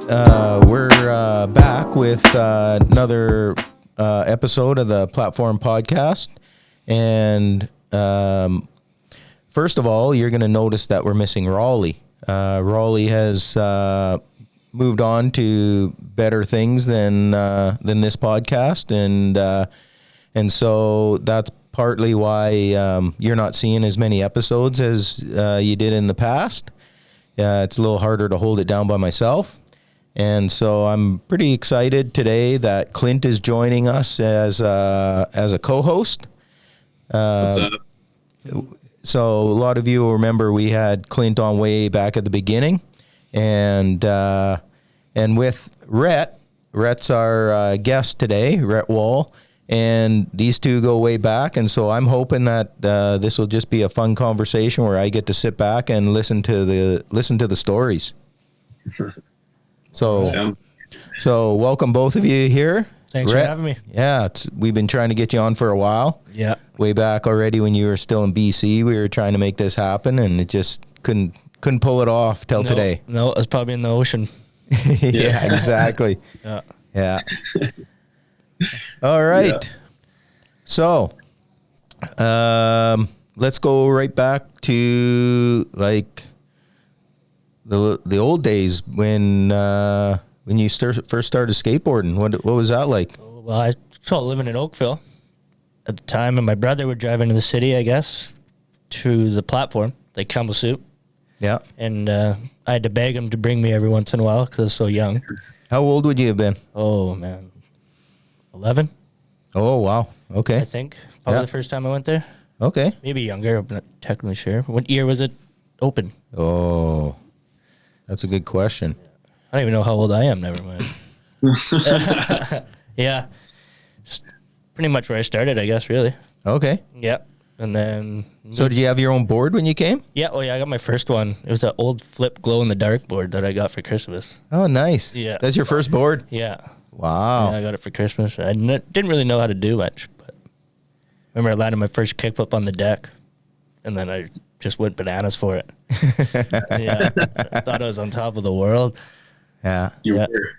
We're back with another episode of the Platform Podcast. And first of all, you're going to notice that we're missing Raleigh. Raleigh has moved on to better things than this podcast, and so that's partly why you're not seeing as many episodes as you did in the past. It's a little harder to hold it down by myself. And so I'm pretty excited today that Clint is joining us as a co-host. What's up? So a lot of you will remember we had Clint on way back at the beginning, and with Rhett's our guest today, Rhett Wall, and these two go way back, and so I'm hoping that this will just be a fun conversation where I get to sit back and listen to the stories. So welcome both of you here. Thanks Rhett, for having me. Yeah, we've been trying to get you on for a while. Yeah. Way back already when you were still in BC, we were trying to make this happen, and it just couldn't pull it off till today. No, it was probably in the ocean. Yeah, exactly. Yeah. All right. Yeah. So, let's go right back to like the old days when you first started skateboarding. What was that like? Well, I was living in Oakville at the time, and my brother would drive into the city, I guess, to the platform, like Kamloops. Yeah. And I had to beg him to bring me every once in a while because I was so young. How old would you have been? Oh, man. 11? Oh, wow. Okay. I think. Probably the first time I went there. Okay. Maybe younger. I'm not technically sure. What year was it open? Oh, that's a good question. I don't even know how old I am. Never mind. Yeah. Pretty much where I started, I guess, really. Okay. Yeah. And then... So did you have your own board when you came? Yeah, oh yeah, I got my first one. It was an old flip glow-in-the-dark board that I got for Christmas. Oh, nice. Yeah. That's your first board? Yeah. Wow. Yeah, I got it for Christmas. I didn't really know how to do much, but I remember I landed my first kickflip on the deck, and then I just went bananas for it. Yeah. I thought I was on top of the world. Yeah. You Yeah. were.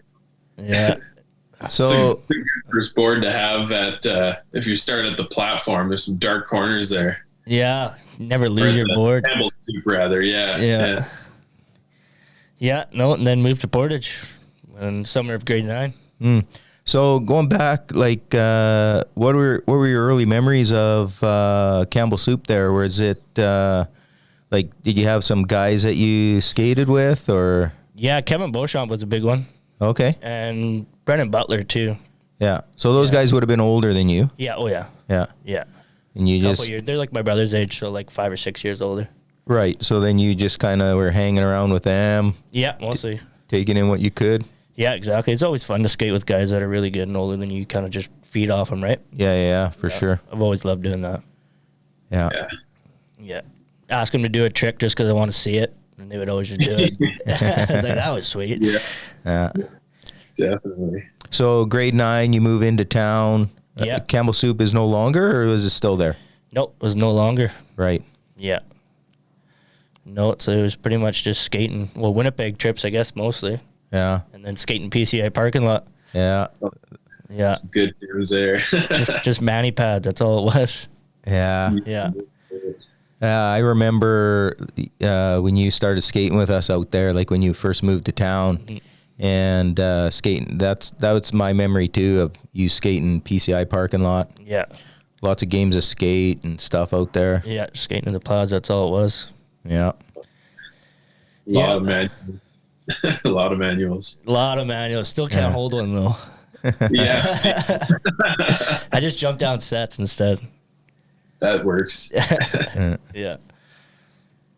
Yeah. So it's a good first board to have at if you start at the platform. There's some dark corners there. Yeah. Never lose your board. Campbell soup, rather. Yeah. Yeah. No, and then moved to Portage in summer of grade 9. So going back, like, what were your early memories of Campbell Soup there? Was it like, did you have some guys that you skated with, or? Yeah, Kevin Beauchamp was a big one. Okay. And Brennan Butler, too. Yeah. So those guys would have been older than you. Yeah, oh yeah. Yeah. Yeah. And you Couple just years. They're like my brother's age, so like 5 or 6 years older. right. So then you just kind of were hanging around with them, Yeah, mostly. taking in what you could. Yeah, exactly. It's always fun to skate with guys that are really good and older than you. Kind of just feed off them, right? Yeah, for sure. I've always loved doing that. Yeah. Yeah. Ask them to do a trick just because I want to see it, and they would always just do it. It's like, that was sweet. Yeah. Definitely. So grade 9, you move into town. Yeah. Campbell Soup is no longer, or is it still there? Nope, it was no longer. Right. Yeah. No, so it was pretty much just skating. Well, Winnipeg trips, I guess, mostly. Yeah. And then skating PCI parking lot. Yeah. Yeah. Good news there. just mani pads. That's all it was. Yeah. Yeah. I remember when you started skating with us out there, like when you first moved to town, and skating. That was my memory too of you skating PCI parking lot. Yeah. Lots of games of skate and stuff out there. Yeah, skating in the plaza. That's all it was. Yeah. A lot of manuals. A lot of manuals. Still can't hold one though. Yeah. I just jumped down sets instead. That works. Yeah.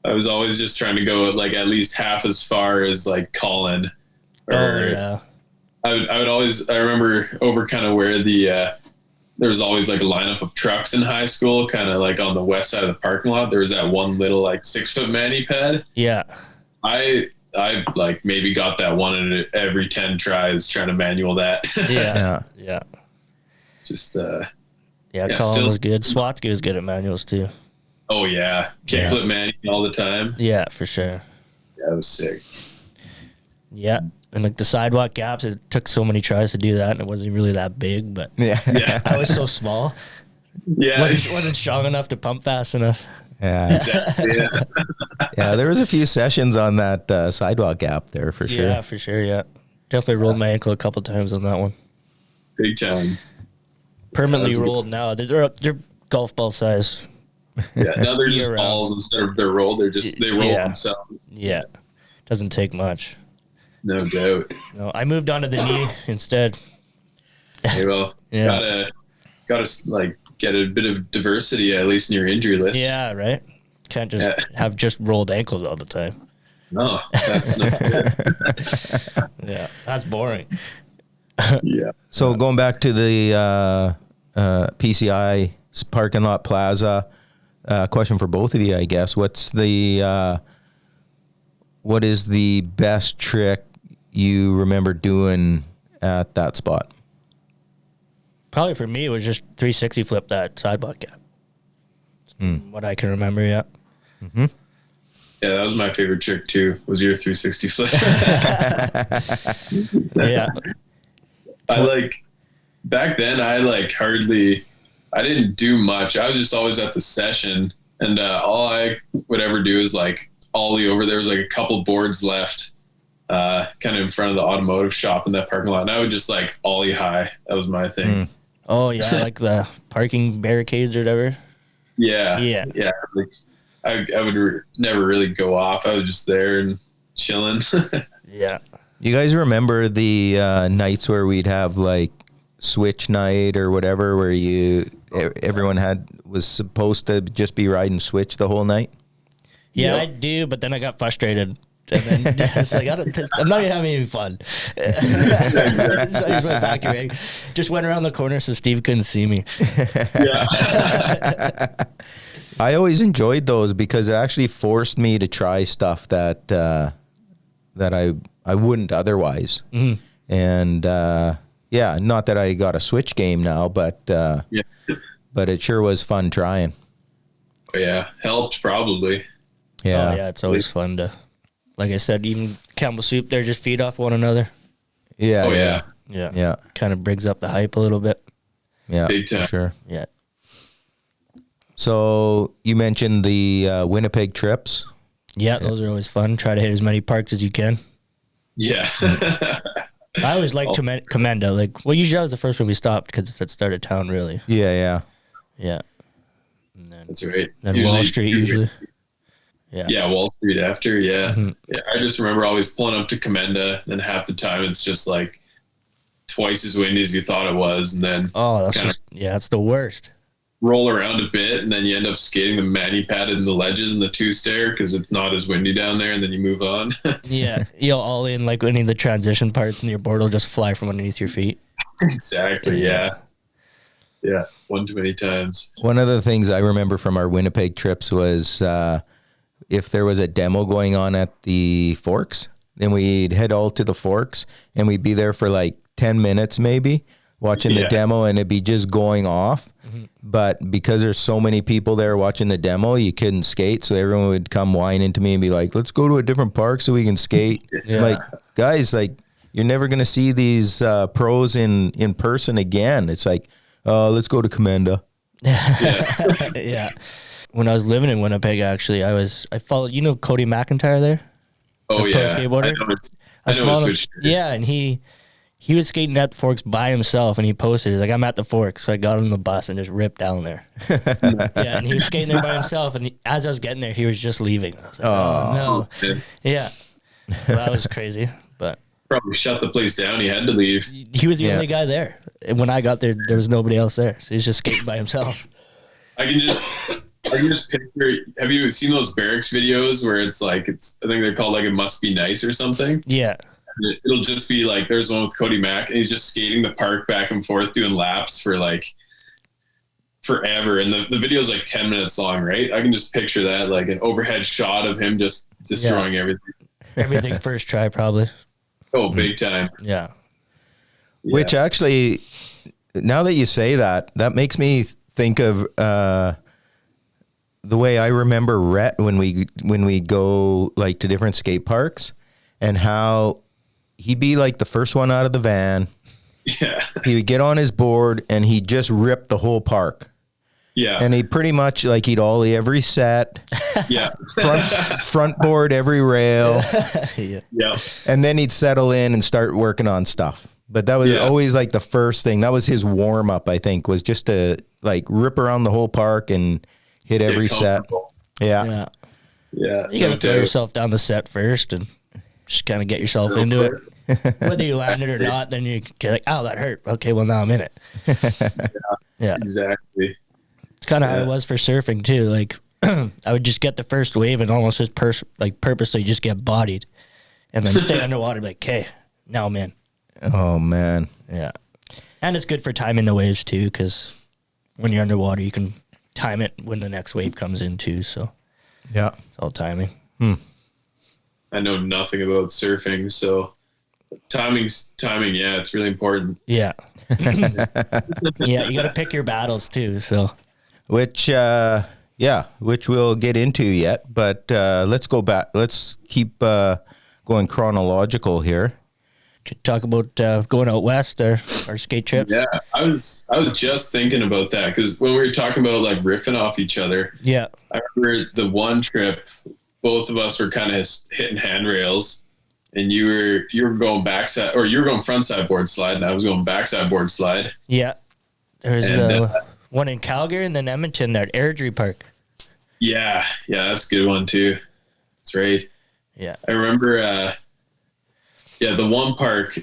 I was always just trying to go like at least half as far as like Colin. Yeah. I remember over kind of where the there was always like a lineup of trucks in high school, kind of like on the west side of the parking lot. There was that one little like 6-foot mani pad. Yeah. I like maybe got that one in every 10 tries trying to manual that. Yeah. Just Colin was good. Swatsky was good at manuals too. Oh yeah, kickflip manual all the time. Yeah, for sure. Yeah, that was sick. Yeah, And like the sidewalk gaps, it took so many tries to do that, and it wasn't really that big. But Yeah. I was so small. Yeah. Wasn't strong enough to pump fast enough. Yeah. Exactly. Yeah. Yeah, there was a few sessions on that sidewalk gap there for sure. Yeah, for sure. Yeah, definitely rolled my ankle a couple times on that one. Big time. Permanently Yeah, rolled now. They're golf ball size. Yeah. Now they're Year just round. balls instead of they're rolled. They roll Yeah. themselves. Yeah, doesn't take much. No doubt. No, I moved on to the knee instead. Hey, well, Yeah. gotta like get a bit of diversity at least in your injury list. Yeah, right. Can't just have just rolled ankles all the time. No, that's not good. Yeah, that's boring. Yeah. So going back to the PCI parking lot plaza, question for both of you, I guess. What is the best trick you remember doing at that spot? Probably for me, it was just 360 flip that sidewalk gap. What I can remember, yeah. Mm-hmm. Yeah, that was my favorite trick too. Was your 360 flip? Yeah. I like back then. I didn't do much. I was just always at the session, and all I would ever do is like ollie over. There was like a couple boards left, kind of in front of the automotive shop in that parking lot, and I would just like ollie high. That was my thing. Oh, yeah, like the parking barricades or whatever. Yeah. Yeah. Like, I would never really go off. I was just there and chilling. Yeah. You guys remember the nights where we'd have like switch night or whatever, where everyone was supposed to just be riding switch the whole night? Yeah, Yep. I do, but then I got frustrated. And then it's like, I'm not even having any fun. So I just went back to it. Just went around the corner so Steve couldn't see me. Yeah. I always enjoyed those because it actually forced me to try stuff that I wouldn't otherwise. Mm-hmm. And not that I got a switch game now, but but it sure was fun trying. Yeah. Helped probably. Yeah. Oh, yeah, it's always fun to, like I said, even Campbell Soup there, just feed off one another. Yeah. Oh yeah. Yeah. Yeah. Kind of brings up the hype a little bit. Yeah. Big time. For sure. Yeah. So you mentioned the Winnipeg trips. Yeah, those are always fun. Try to hit as many parks as you can. Yeah. I always like Commenda. Like, well, usually that was the first one we stopped because it's at start of town, really. Yeah. Yeah. And then, That's right. then Wall Street usually. Yeah. Yeah, Wall Street after. Yeah. Mhm. Yeah. I just remember always pulling up to Commenda, and half the time it's just like twice as windy as you thought it was, and then Oh, that's kinda just, that's the worst. roll around a bit, and then you end up skating the mani padded in the ledges and the two stair because it's not as windy down there, and then you move on. Yeah. You'll all in like any of the transition parts and your board will just fly from underneath your feet. Exactly. Yeah. Yeah. One too many times. One of the things I remember from our Winnipeg trips was if there was a demo going on at the Forks, then we'd head all to the Forks and we'd be there for like 10 minutes maybe watching the demo, and it'd be just going off. Mm-hmm. But because there's so many people there watching the demo, you couldn't skate. So everyone would come whine into me and be like, let's go to a different park so we can skate. Yeah. Like, guys, like, you're never going to see these pros in person again. It's like, let's go to Commenda. Yeah. Yeah. When I was living in Winnipeg, actually, I followed, Cody McIntyre there? Oh The pro yeah. skateboarder? I know following him. switch. Yeah, and he was skating at the Forks by himself, and he posted, he's like, I'm at the Forks. So I got on the bus and just ripped down there. Yeah, and he was skating there by himself, and as I was getting there, he was just leaving. I was like, oh no. Yeah. So that was crazy, but Probably shut the place down. He had to leave. he was the only guy there. And when I got there, there was nobody else there. So he was just skating by himself. I can just picture. Have you seen those barracks videos where it's like I think they're called like It Must Be Nice or something. Yeah. It'll just be like there's one with Cody Mack and he's just skating the park back and forth doing laps for like forever, and the video's like 10 minutes long, right? I can just picture that, like an overhead shot of him just destroying everything. Everything first try, probably. Oh, big time. Yeah. Which actually, now that you say that, that makes me think of the way I remember Rhett when we go like to different skate parks, and how he'd be like the first one out of the van. Yeah. He would get on his board and he'd just rip the whole park. Yeah. And he pretty much like he'd ollie every set. Yeah. front board every rail. Yeah. And then he'd settle in and start working on stuff. But that was always like the first thing. That was his warm up, I think, was just to like rip around the whole park and hit every set. Yeah. You got to throw yourself down the set first and just kind of get yourself into it. Whether you land it or not, then you get like, oh, that hurt. Okay, well, now I'm in it. Yeah. Exactly. It's kind of how it was for surfing, too. Like, I would just get the first wave and almost just purposely just get bodied and then stay underwater like, okay, now I'm in. Oh, man. Yeah. And it's good for timing the waves, too, because when you're underwater, you can time it when the next wave comes in, too. So, yeah, it's all timing. I know nothing about surfing, so timing. Yeah, it's really important. Yeah. Yeah, you got to pick your battles, too. So, which we'll get into yet. But let's go back. Let's keep going chronological here. Talk about going out west or our skate trip. Yeah, I was just thinking about that because when we were talking about like riffing off each other, yeah, I remember the one trip, both of us were kind of hitting handrails, and you were going backside or you were going frontside board slide, and I was going backside board slide. Yeah, there's the one in Calgary and then Edmonton there at Airdrie Park. Yeah, that's a good one too. That's right. Yeah, I remember. Yeah, the one park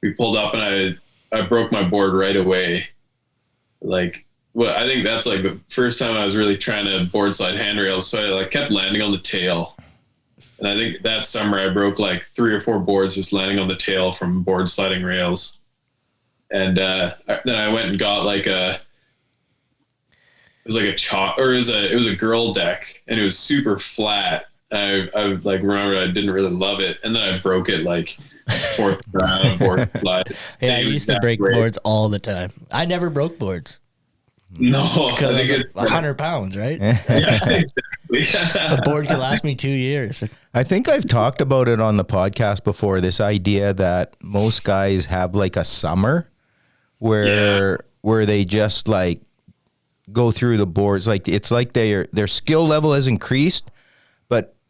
we pulled up and I broke my board right away. Like, well, I think that's like the first time I was really trying to board slide handrails. So I like kept landing on the tail. And I think that summer I broke like 3 or 4 boards just landing on the tail from board sliding rails. And then I went and got like it was a girl deck and it was super flat. I like remember I didn't really love it, and then I broke it like 4th round board slide. Yeah, I used to break boards all the time. I never broke boards. No, I think it's 100 pounds, right? Yeah, exactly. A board could last me 2 years. I think I've talked about it on the podcast before. This idea that most guys have like a summer where they just like go through the boards. Like it's like their skill level has increased,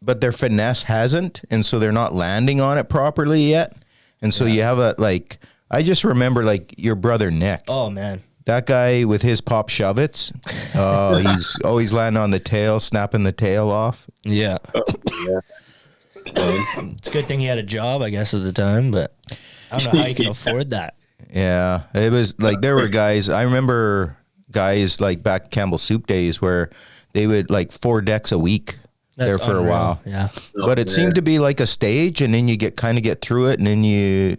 but their finesse hasn't, and so they're not landing on it properly yet. And so you have I just remember like your brother Nick. Oh man. That guy with his pop shove-its. Oh, he's always landing on the tail, snapping the tail off. Yeah. Oh, yeah. It's a good thing he had a job, I guess, at the time, but I don't know how you can afford that. Yeah. It was like there were guys, I remember guys like back Campbell Soup days where they would like 4 decks a week. That's there for unreal. A while. Yeah. But it seemed to be like a stage, and then you kind of get through it, and then you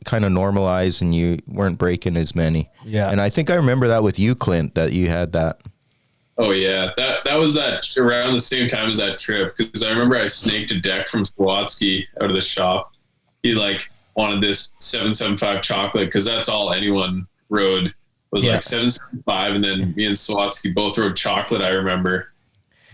kind of normalize, and you weren't breaking as many. Yeah. And I think I remember that with you, Clint, that you had that. Oh yeah. That was that around the same time as that trip, because I remember I snaked a deck from Swatsky out of the shop. He like wanted this 775 chocolate because that's all anyone rode was like 775, and then me and Swatsky both rode chocolate, I remember.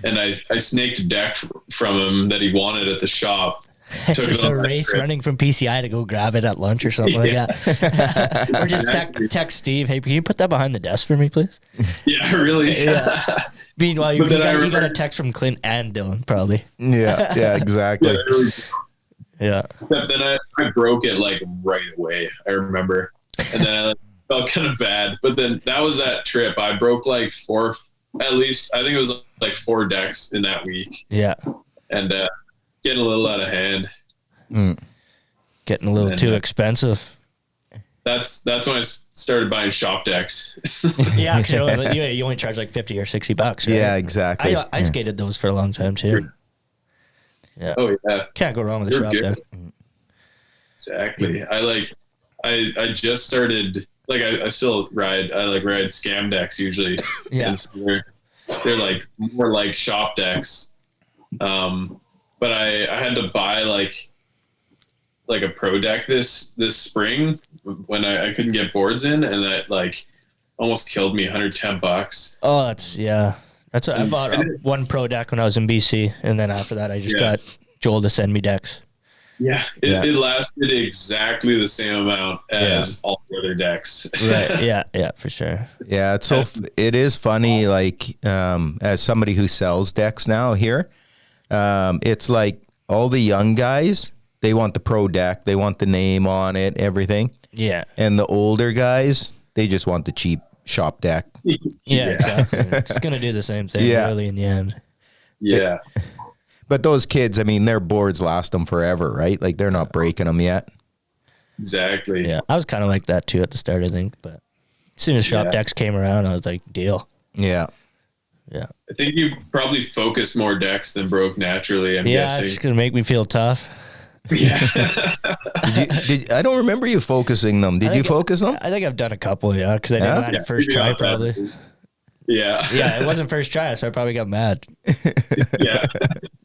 And I snaked a deck from him that he wanted at the shop. Took just a race running from PCI to go grab it at lunch or something like that. Or just text Steve, hey, can you put that behind the desk for me, please? Yeah, really. Yeah. Meanwhile, you got a text from Clint and Dylan, probably. Yeah, exactly. Yeah. But then I broke it like right away, I remember. And then I felt kind of bad. But then that was that trip. I broke like 4, at least, I think it was like 4 decks in that week. Yeah. And getting a little out of hand. Getting a little too expensive. That's when I started buying shop decks. Yeah, you only charge like $50 or $60, right? Yeah, exactly. I skated those for a long time too. Yeah. Oh yeah. Can't go wrong with a shop deck. Exactly. I just started, like I still ride. I like ride scam decks usually. Yeah. They're like more like shop decks. But I had to buy like a pro deck this spring when I couldn't get boards in, and that like almost killed me. $110. Oh, I bought one pro deck when I was in BC, and then after that I just got Joel to send me decks. Yeah, it lasted exactly the same amount as all the other decks. Right. Yeah, for sure. Yeah, it is funny. Like, as somebody who sells decks now here, it's like all the young guys, they want the pro deck, they want the name on it, everything. Yeah. And the older guys, they just want the cheap shop deck. Yeah, exactly. It's gonna do the same thing really in the end. Yeah. But those kids, I mean, their boards last them forever, right? Like, they're not breaking them yet. Exactly. Yeah, I was kind of like that too at the start, I think. But as soon as shop decks came around, I was like, deal. Yeah. Yeah. I think you probably focused more decks than broke naturally, I'm guessing. It's going to make me feel tough. Yeah. I don't remember you focusing them. Did you focus them? I think I've done a couple, because I didn't land it first try, probably. Yeah. Yeah, it wasn't first try, so I probably got mad. Yeah.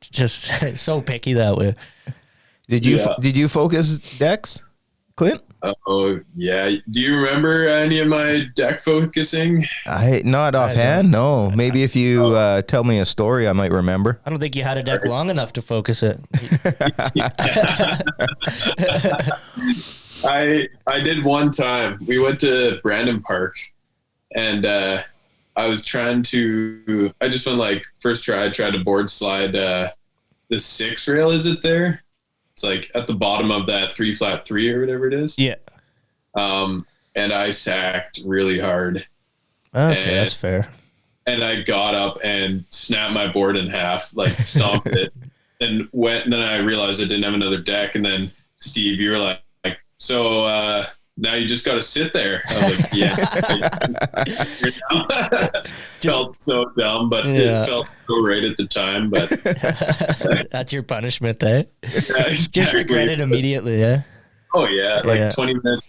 Just so picky that way. Did you focus decks, Clint? Oh, yeah. Do you remember any of my deck focusing? Not offhand, no. Maybe if you tell me a story, I might remember. I don't think you had a deck long enough to focus it. I did one time. We went to Brandon Park, and I was trying to. I just went like first try. I tried to board slide the 6 rail. Is it there? It's like at the bottom of that 3-flat-3 or whatever it is. Yeah. And I sacked really hard. Okay, that's fair. And I got up and snapped my board in half, like stomped it, and went. And then I realized I didn't have another deck. And then Steve, you were like, so now you just got to sit there. I was like, yeah. Felt so dumb, but it felt so right at the time. But that's your punishment, eh? Yeah, exactly. Just regret it immediately, yeah. Oh yeah, like 20 minutes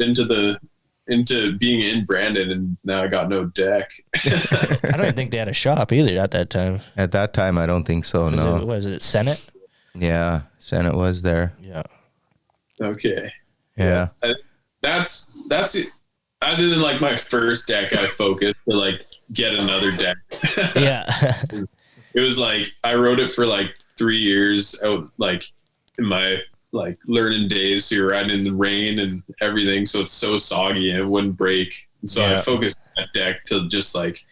into being in Brandon, and now I got no deck. I don't even think they had a shop either at that time. At that time, I don't think so. Was it Senate? Yeah, Senate was there. Yeah. Okay. Yeah. That's it. Other than like my first deck, I focused to like get another deck. Yeah. It was like I wrote it for like 3 years out, like in my like learning days. So you're riding in the rain and everything, so it's so soggy and it wouldn't break. And so I focused on that deck to just like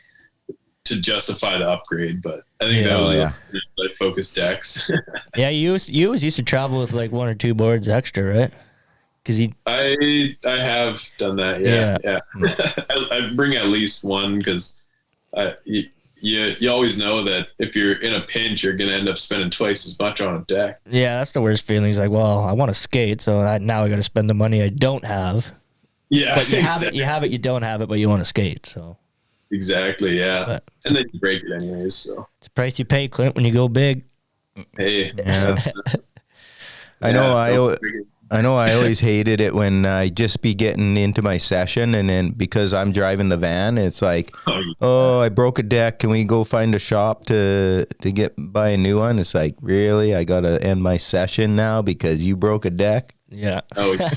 to justify the upgrade. But I think that was like focused decks. Yeah, you always used to travel with like 1 or 2 boards extra, right? I have done that. Yeah. I bring at least one because you always know that if you're in a pinch, you're going to end up spending twice as much on a deck. Yeah, that's the worst feeling. It's like, well, I want to skate, so now I got to spend the money I don't have. Yeah, but you have it, you don't have it, but you want to skate. So exactly, yeah. And then you break it anyways. So it's the price you pay, Clint, when you go big. Hey, I know I always hated it when I just be getting into my session, and then because I'm driving the van, it's like, oh, I broke a deck. Can we go find a shop to buy a new one? It's like, really? I got to end my session now because you broke a deck? Yeah. Oh, yeah.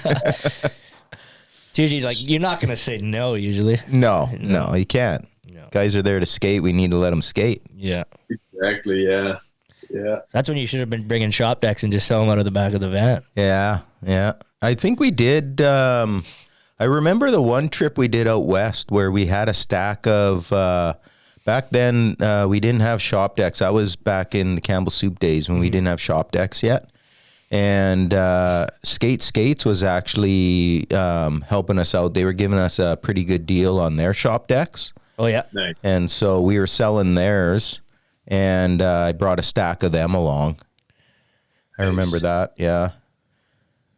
It's usually like, you're not going to say no usually. No, you can't. No. Guys are there to skate. We need to let them skate. Yeah. Exactly, yeah. Yeah. That's when you should have been bringing shop decks and just sell them out of the back of the van. Yeah. I think we did. I remember the one trip we did out west where we had a stack of, back then we didn't have shop decks. I was back in the Campbell Soup days when we didn't have shop decks yet. And Skates was actually helping us out. They were giving us a pretty good deal on their shop decks. Oh, yeah. Nice. And so we were selling theirs. And I brought a stack of them along. I remember that. Yeah.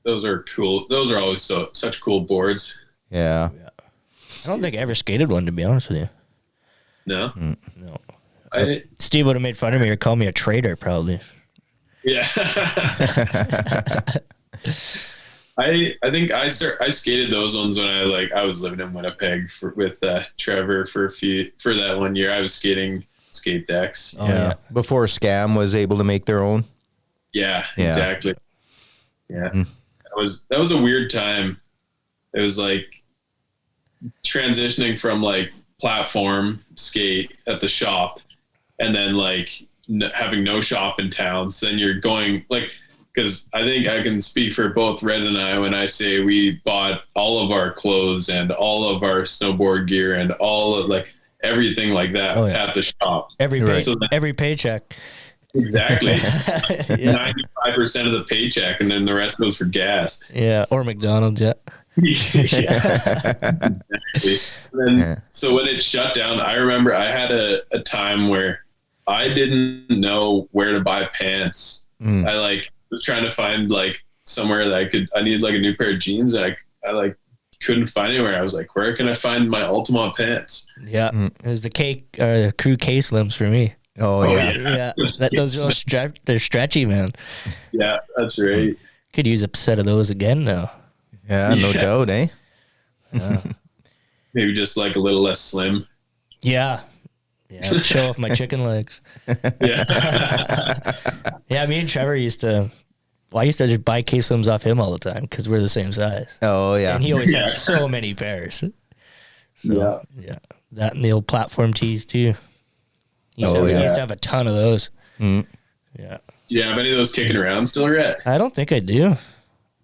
Those are cool. Those are always such cool boards. Yeah. I don't think I ever skated one, to be honest with you. No? No. Steve would have made fun of me or called me a traitor, probably. Yeah. I think I skated those ones when I was living in Winnipeg with Trevor for that 1 year. I was skating skate decks. Oh, yeah. Before Scam was able to make their own. Yeah. Exactly. Yeah. That was a weird time. It was like transitioning from like platform skate at the shop and then like having no shop in town. So then you're going like because I think I can speak for both Red and I when I say we bought all of our clothes and all of our snowboard gear and all of like everything like that at the shop. Every paycheck. Exactly. 95% of the paycheck, and then the rest goes for gas. Yeah, or McDonald's, yeah. Exactly. So when it shut down, I remember I had a time where I didn't know where to buy pants. I like was trying to find like somewhere that I needed like a new pair of jeans, and I like couldn't find anywhere. I was like, where can I find my Altamont pants? Yeah, it was the crew K-Slims for me. Oh yeah. Those are they're stretchy, man. Yeah, that's right. Could use a set of those again now. Yeah, no doubt, eh? Maybe just like a little less slim. Yeah, show off my chicken legs. Yeah, me and Trevor used to just buy K-Slims off him all the time because we're the same size. Oh, yeah. And he always had so many pairs. So, yeah. That and the old platform tees, too. He used to have a ton of those. Mm. Yeah. Do you have any of those kicking around still, Rhett? I don't think I do.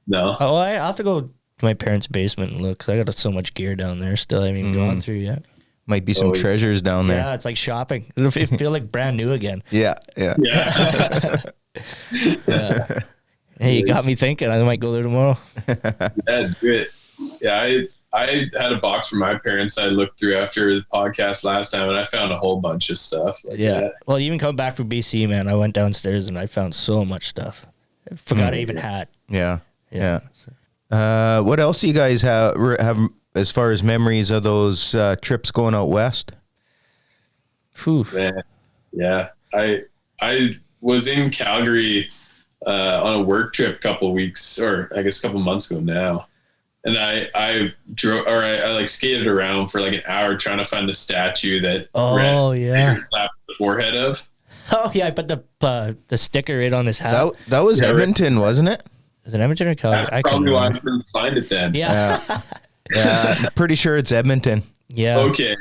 No. Oh, I'll have to go to my parents' basement and look, because I got so much gear down there still I haven't even gone through yet. Might be some treasures down there. Yeah, it's like shopping. It'll feel like brand new again. Yeah. Yeah. Hey, you got me thinking. I might go there tomorrow. Yeah, do it. Yeah, I had a box from my parents I looked through after the podcast last time, and I found a whole bunch of stuff. Like that. Well, even coming back from BC, man, I went downstairs and I found so much stuff. I forgot I even had. Yeah. What else do you guys have as far as memories of those trips going out west? Whew. Man, yeah. I was in Calgary on a work trip a couple months ago now. And I drove, or I like skated around for like an hour trying to find the statue that Red slapped the forehead of. Oh yeah, I put the sticker in on his hat. That was Edmonton, wasn't it? Is it Edmonton or Calgary? That's probably why I couldn't find it then. Yeah. I'm pretty sure it's Edmonton. Yeah. Okay.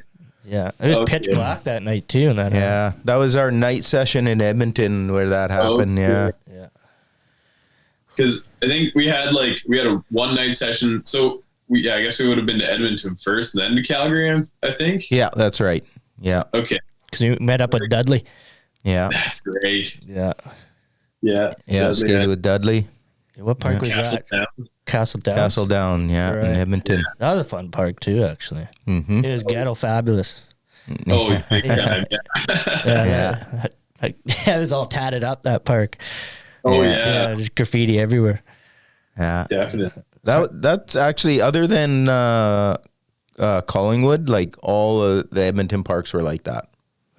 Yeah, it was pitch black that night too. That was our night session in Edmonton where that happened. Yeah. Because I think we had a one night session. So I guess we would have been to Edmonton first, then to Calgary. I think. Yeah, that's right. Yeah. Okay. Because we met up with Dudley. Yeah. That's great. Yeah. Yeah. Skated with Dudley. What park was that? Castle Down. Yeah, right. In Edmonton. That was a fun park too, actually. Mm-hmm. It was ghetto fabulous. Oh, big time. Yeah. It was all tatted up, that park. Oh, yeah. There's graffiti everywhere. Yeah. Definitely. That's actually, other than Collingwood, like all of the Edmonton parks were like that.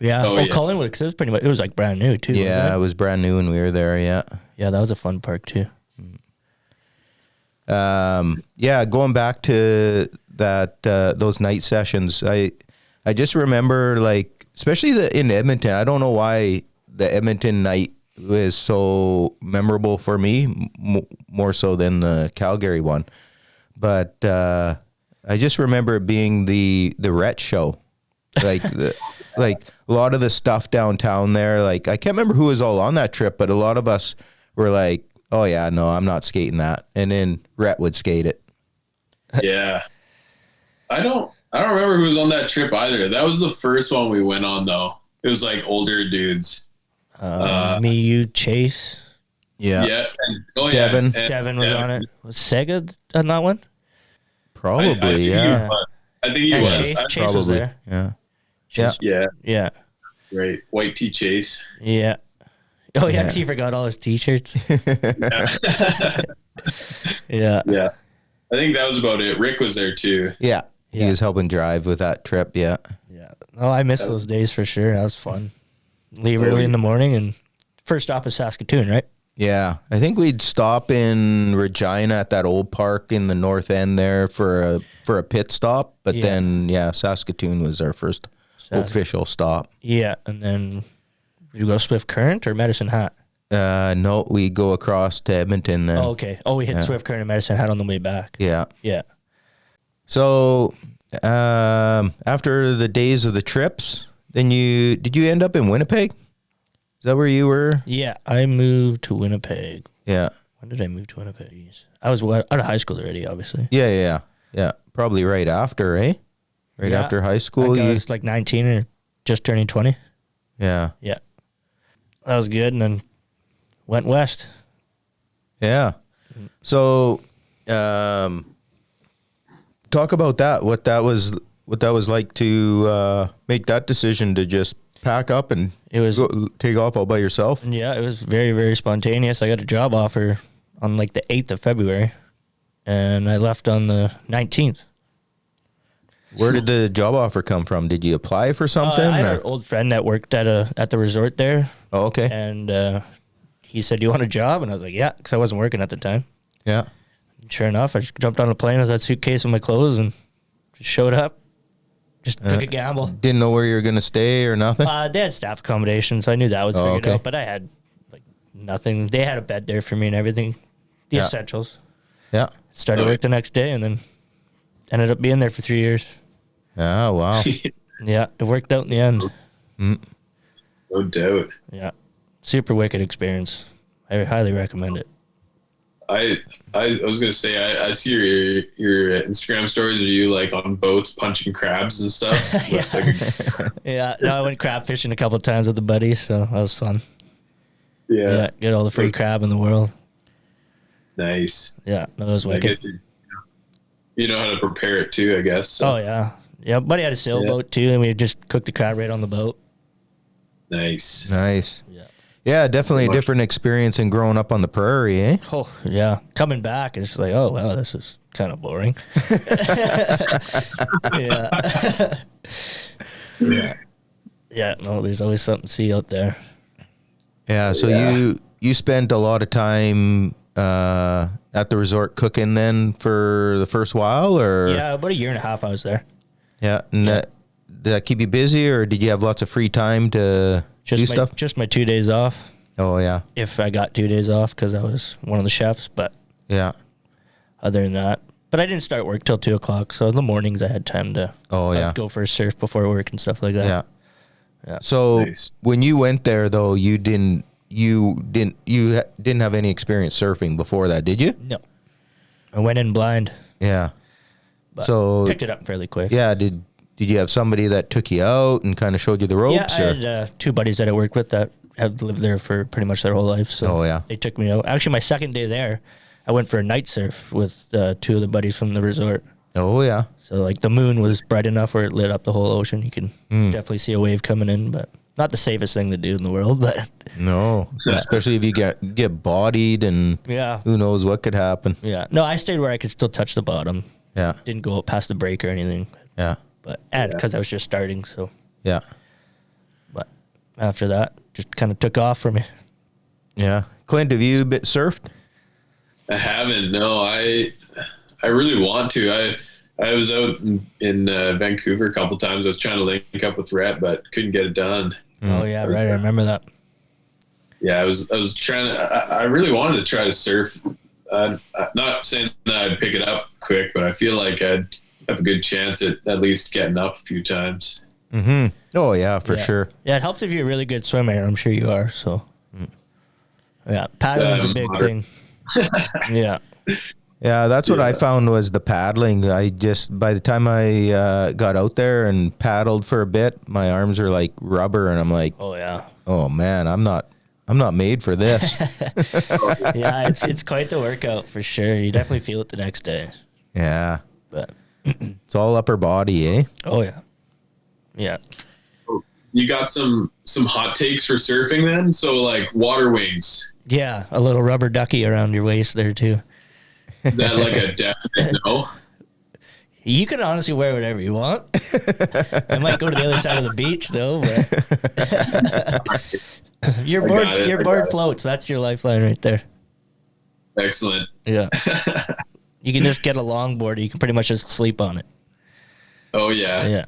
Yeah. Collingwood, because it was like brand new too. Yeah, it was brand new when we were there. Yeah. Yeah, that was a fun park too. Going back to that, those night sessions, I just remember, like, especially in Edmonton, I don't know why the Edmonton night was so memorable for me, more so than the Calgary one. But I just remember it being the Rhett show, like like a lot of the stuff downtown there. Like, I can't remember who was all on that trip, but a lot of us were like, "Oh yeah, no, I'm not skating that," and then Rhett would skate it. Yeah, I don't remember who was on that trip either. That was the first one we went on, though. It was like older dudes. Me, you, Chase. Yeah. Devin. Devin was on it. Was Sega on that one? Probably, I think he was. Chase was there. Yeah. Chase. Yeah. Right. White T Chase. Yeah. Oh, yeah, because he forgot all his T-shirts. Yeah. Yeah. I think that was about it. Rick was there, too. Yeah. He was helping drive with that trip, yeah. Yeah. Oh, I miss those days for sure. That was fun. Leave early in the morning, and first stop is Saskatoon, right? Yeah. I think we'd stop in Regina at that old park in the north end there for a pit stop. But then, Saskatoon was our first official stop. Yeah. And then you go Swift Current or Medicine Hat? No, we go across to Edmonton then. Oh, okay. Oh, we hit Swift Current and Medicine Hat on the way back. Yeah. Yeah. So after the days of the trips, then did you end up in Winnipeg? Is that where you were? Yeah, I moved to Winnipeg. Yeah. When did I move to Winnipeg East? I was out of high school already, obviously. Yeah. Probably right after, eh? Right Yeah. after high school. I was like 19 or just turning 20. Yeah. Yeah. That was good. And then went west. Yeah. So, talk about that. What that was like to make that decision to just pack up and take off all by yourself. Yeah, it was very, very spontaneous. I got a job offer on like the 8th of February, and I left on the 19th. Where did the job offer come from? Did you apply for something? I had an old friend that worked at the resort there. Oh, okay. And he said, "Do you want a job?" And I was like, "Yeah," because I wasn't working at the time. Yeah. And sure enough, I just jumped on a plane with that suitcase and my clothes and just showed up. Just took a gamble. Didn't know where you were going to stay or nothing? They had staff accommodation, so I knew that was figured okay. out. But I had like nothing. They had a bed there for me and everything, the essentials. Yeah. Started work the next day and then ended up being there for 3 years. Oh, wow. Yeah, it worked out in the end. No doubt. Yeah, super wicked experience. I highly recommend it. I was gonna say I see your Instagram stories. Are you like on boats punching crabs and stuff? Yeah, no, I went crab fishing a couple of times with the buddies, so that was fun. Yeah, get all the free crab in the world. Nice. Yeah, no, that was wicked. You know how to prepare it too, I guess. So. Oh yeah, buddy had a sailboat too, and we just cooked the crab right on the boat. Nice. Yeah, definitely a different experience than growing up on the prairie, eh? Oh yeah, coming back, it's just like, oh wow, this is kind of boring. Yeah. No, there's always something to see out there. Yeah, so you spent a lot of time at the resort cooking then for the first while, or? Yeah, about a year and a half I was there. Yeah, and did that keep you busy, or did you have lots of free time to do stuff? Just my 2 days off. Oh, yeah. If I got 2 days off because I was one of the chefs, but yeah. Other than that. But I didn't start work till 2 o'clock, so in the mornings I had time to go for a surf before work and stuff like that. Yeah. So when you went there, though, you didn't have any experience surfing before that, did you? No. I went in blind. Yeah. But so picked it up fairly quick. Yeah. Did you have somebody that took you out and kind of showed you the ropes? Yeah, I had 2 buddies that I worked with that have lived there for pretty much their whole life. So they took me out. Actually, my second day there, I went for a night surf with 2 of the buddies from the resort. Oh, yeah. So, like, the moon was bright enough where it lit up the whole ocean. You can definitely see a wave coming in, but not the safest thing to do in the world. But no, especially if you get bodied and who knows what could happen. Yeah. No, I stayed where I could still touch the bottom. Yeah. Didn't go up past the break or anything. Yeah. But because I was just starting, so. Yeah. But after that, just kind of took off for me. Yeah. Clint, have you surfed? I haven't. No, I really want to. I was out in Vancouver a couple times. I was trying to link up with Rhett, but couldn't get it done. Oh yeah, right. I remember that. Yeah, I was trying to. I really wanted to try to surf. I'm not saying that I'd pick it up quick, but I feel like I'd have a good chance at least getting up a few times. Mm-hmm. Oh yeah, for sure. Yeah, it helps if you're a really good swimmer. I'm sure you are. So. Yeah, paddling's a big thing. Yeah. Yeah, that's what I found was the paddling. By the time I got out there and paddled for a bit, my arms are like rubber, and I'm like, oh yeah, oh man, I'm not made for this. Yeah, it's quite the workout for sure. You definitely feel it the next day. Yeah, but it's all upper body, eh? Oh yeah, yeah. You got some hot takes for surfing then? So like water wings. Yeah, a little rubber ducky around your waist there too. Is that like a definite no? You can honestly wear whatever you want. I might go to the other side of the beach though, but your board floats. That's your lifeline right there. Excellent. Yeah. You can just get a longboard. You can pretty much just sleep on it. Oh yeah. Yeah.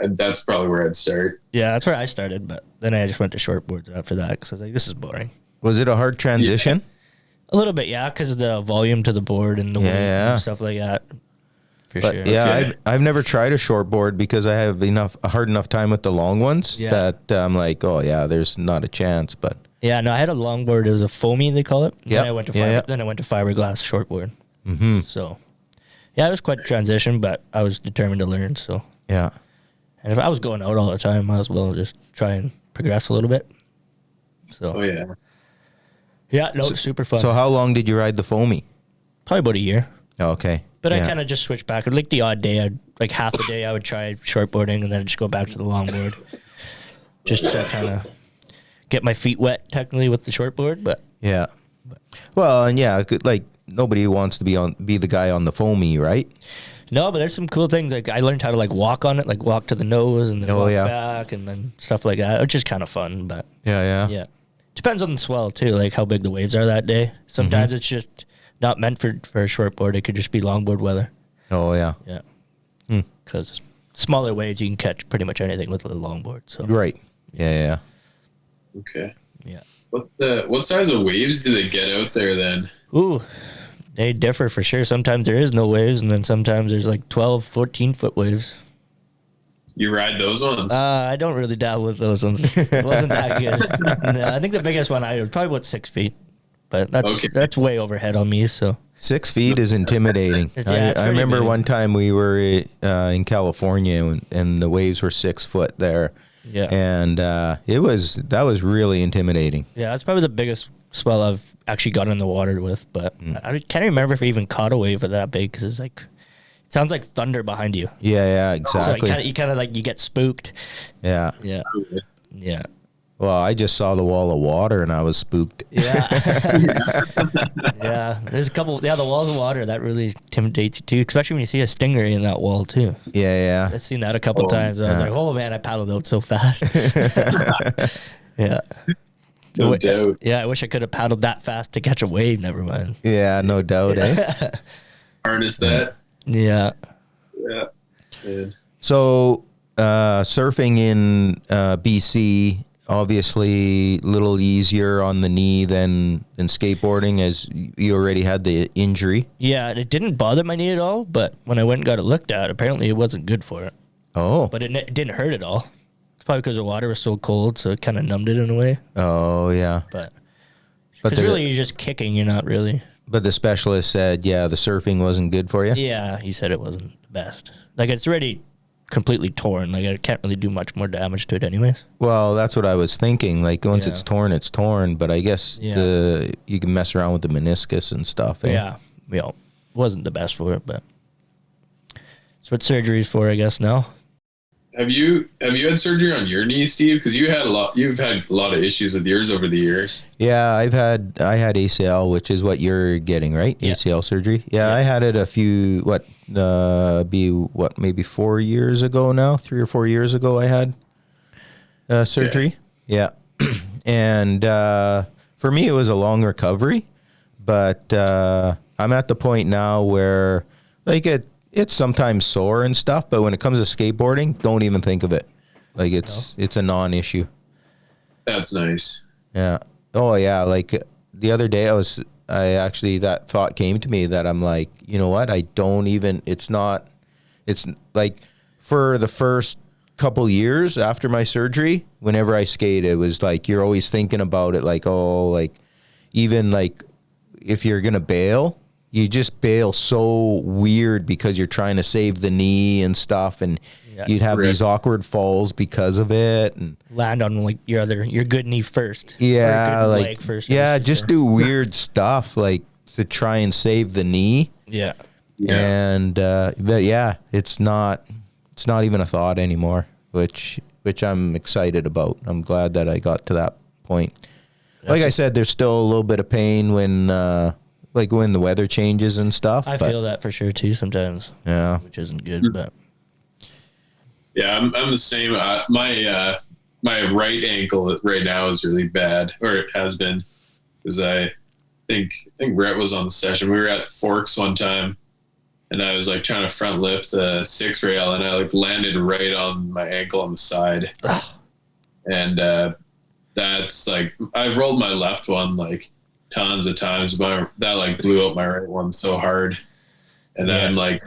That's probably where I'd start. Yeah, that's where I started, but then I just went to shortboards after that because I was like, this is boring. Was it a hard transition? Yeah. A little bit, yeah, because of the volume to the board and the weight and stuff like that. For sure. Yeah, okay. I've never tried a shortboard because I have a hard enough time with the long ones that I'm like, oh yeah, there's not a chance. But Yeah, no, I had a longboard. It was a foamy, they call it. Yeah. Then I went to Yeah. then I went to fiberglass shortboard. Mm-hmm. So, yeah, it was quite a transition, but I was determined to learn. So, Yeah. and if I was going out all the time, I might as well just try and progress a little bit. So, Oh yeah. yeah, no, super fun. So how long did you ride the foamy? Probably about a year. Oh, okay. But Yeah. I kind of just switched back. Like the odd day, like half the day, I would try shortboarding and then just go back to the longboard, just to kind of get my feet wet, technically, with the shortboard. But Yeah. Well, and yeah, like nobody wants to be the guy on the foamy, right? no, but there's some cool things. Like I learned how to like walk on it, like walk to the nose and then Oh, walk yeah. back and then stuff like that, which is kind of fun. But Yeah. yeah, depends on the swell too, like how big the waves are that day. Sometimes it's just not meant for a shortboard. It could just be longboard weather. Oh, yeah. Yeah, Hmm. because smaller waves you can catch pretty much anything with a longboard. So Right. Yeah. Okay. yeah. What size of waves do they get out there then? Ooh, they differ for sure. Sometimes there is no waves, and then sometimes there's like 12, 14-foot waves. You ride those ones? I don't really dabble with those ones. It wasn't that good. No, I think the biggest one I was probably about 6 feet, but that's way overhead on me. So 6 feet is intimidating. Yeah, it's I pretty remember big. one time we were in California and the waves were 6 foot there. yeah, And that was really intimidating. yeah, that's probably the biggest swell I've actually got in the water with. But I can't remember if I even caught a wave that big because it's like it sounds like thunder behind you. Yeah, So exactly. you kind of like you get spooked. Yeah. Yeah, yeah. Well, I just saw the wall of water and I was spooked. Yeah. Yeah. There's a couple. Yeah, the walls of water that really intimidates you too, especially when you see a stingray in that wall too. Yeah. I've seen that a couple times. I was yeah. like, oh man, I paddled out so fast. Yeah. No doubt. Yeah, I wish I could have paddled that fast to catch a wave. Never mind. Yeah, no doubt, eh? Harness that. Yeah. Yeah. Man. So, surfing in BC, obviously a little easier on the knee than skateboarding, as you already had the injury. Yeah, it didn't bother my knee at all, but when I went and got it looked at, apparently it wasn't good for it. Oh. But it didn't hurt at all. It's probably because the water was so cold, so it kind of numbed it in a way. Oh, yeah. But But because really you're just kicking, you're not really. But the specialist said, yeah, the surfing wasn't good for you. Yeah, he said it wasn't the best. Like it's already completely torn. Like I can't really do much more damage to it, anyways. Well, that's what I was thinking. Like once Yeah. it's torn. But I guess Yeah. you can mess around with the meniscus and stuff. Eh? Yeah, wasn't the best for it, but that's what surgery's for, I guess. Now. Have you had surgery on your knee, Steve? Because you've had a lot of issues with yours over the years. Yeah, I had ACL, which is what you're getting, right? Yeah. ACL surgery. Yeah, I had it maybe 4 years ago now, 3 or 4 years ago. I had surgery. Yeah, and for me, it was a long recovery, but I'm at the point now where like it's sometimes sore and stuff, but when it comes to skateboarding, don't even think of it. Like it's a non-issue. That's nice. Yeah. Oh yeah. Like the other day that thought came to me that I'm like, you know what? It's like for the first couple years after my surgery, whenever I skate, it was like, you're always thinking about it. Like, oh, like even like if you're going to bail, you just bail so weird because you're trying to save the knee and stuff. And you'd have these awkward falls because of it. And Land on like your good knee first. yeah, or good like, leg first. yeah, just do weird stuff like to try and save the knee. Yeah. And, but yeah, it's not even a thought anymore, which I'm excited about. I'm glad that I got to that point. Like I said, there's still a little bit of pain when the weather changes and stuff. I feel that for sure too sometimes. Yeah. Which isn't good, but Yeah, I'm the same. My right ankle right now is really bad, or it has been, because I think Rhett was on the session. We were at Forks one time, and I was like trying to front lip the 6 rail, and I like landed right on my ankle on the side. And that's like, I've rolled my left one like tons of times, but that like blew out my right one so hard. And then like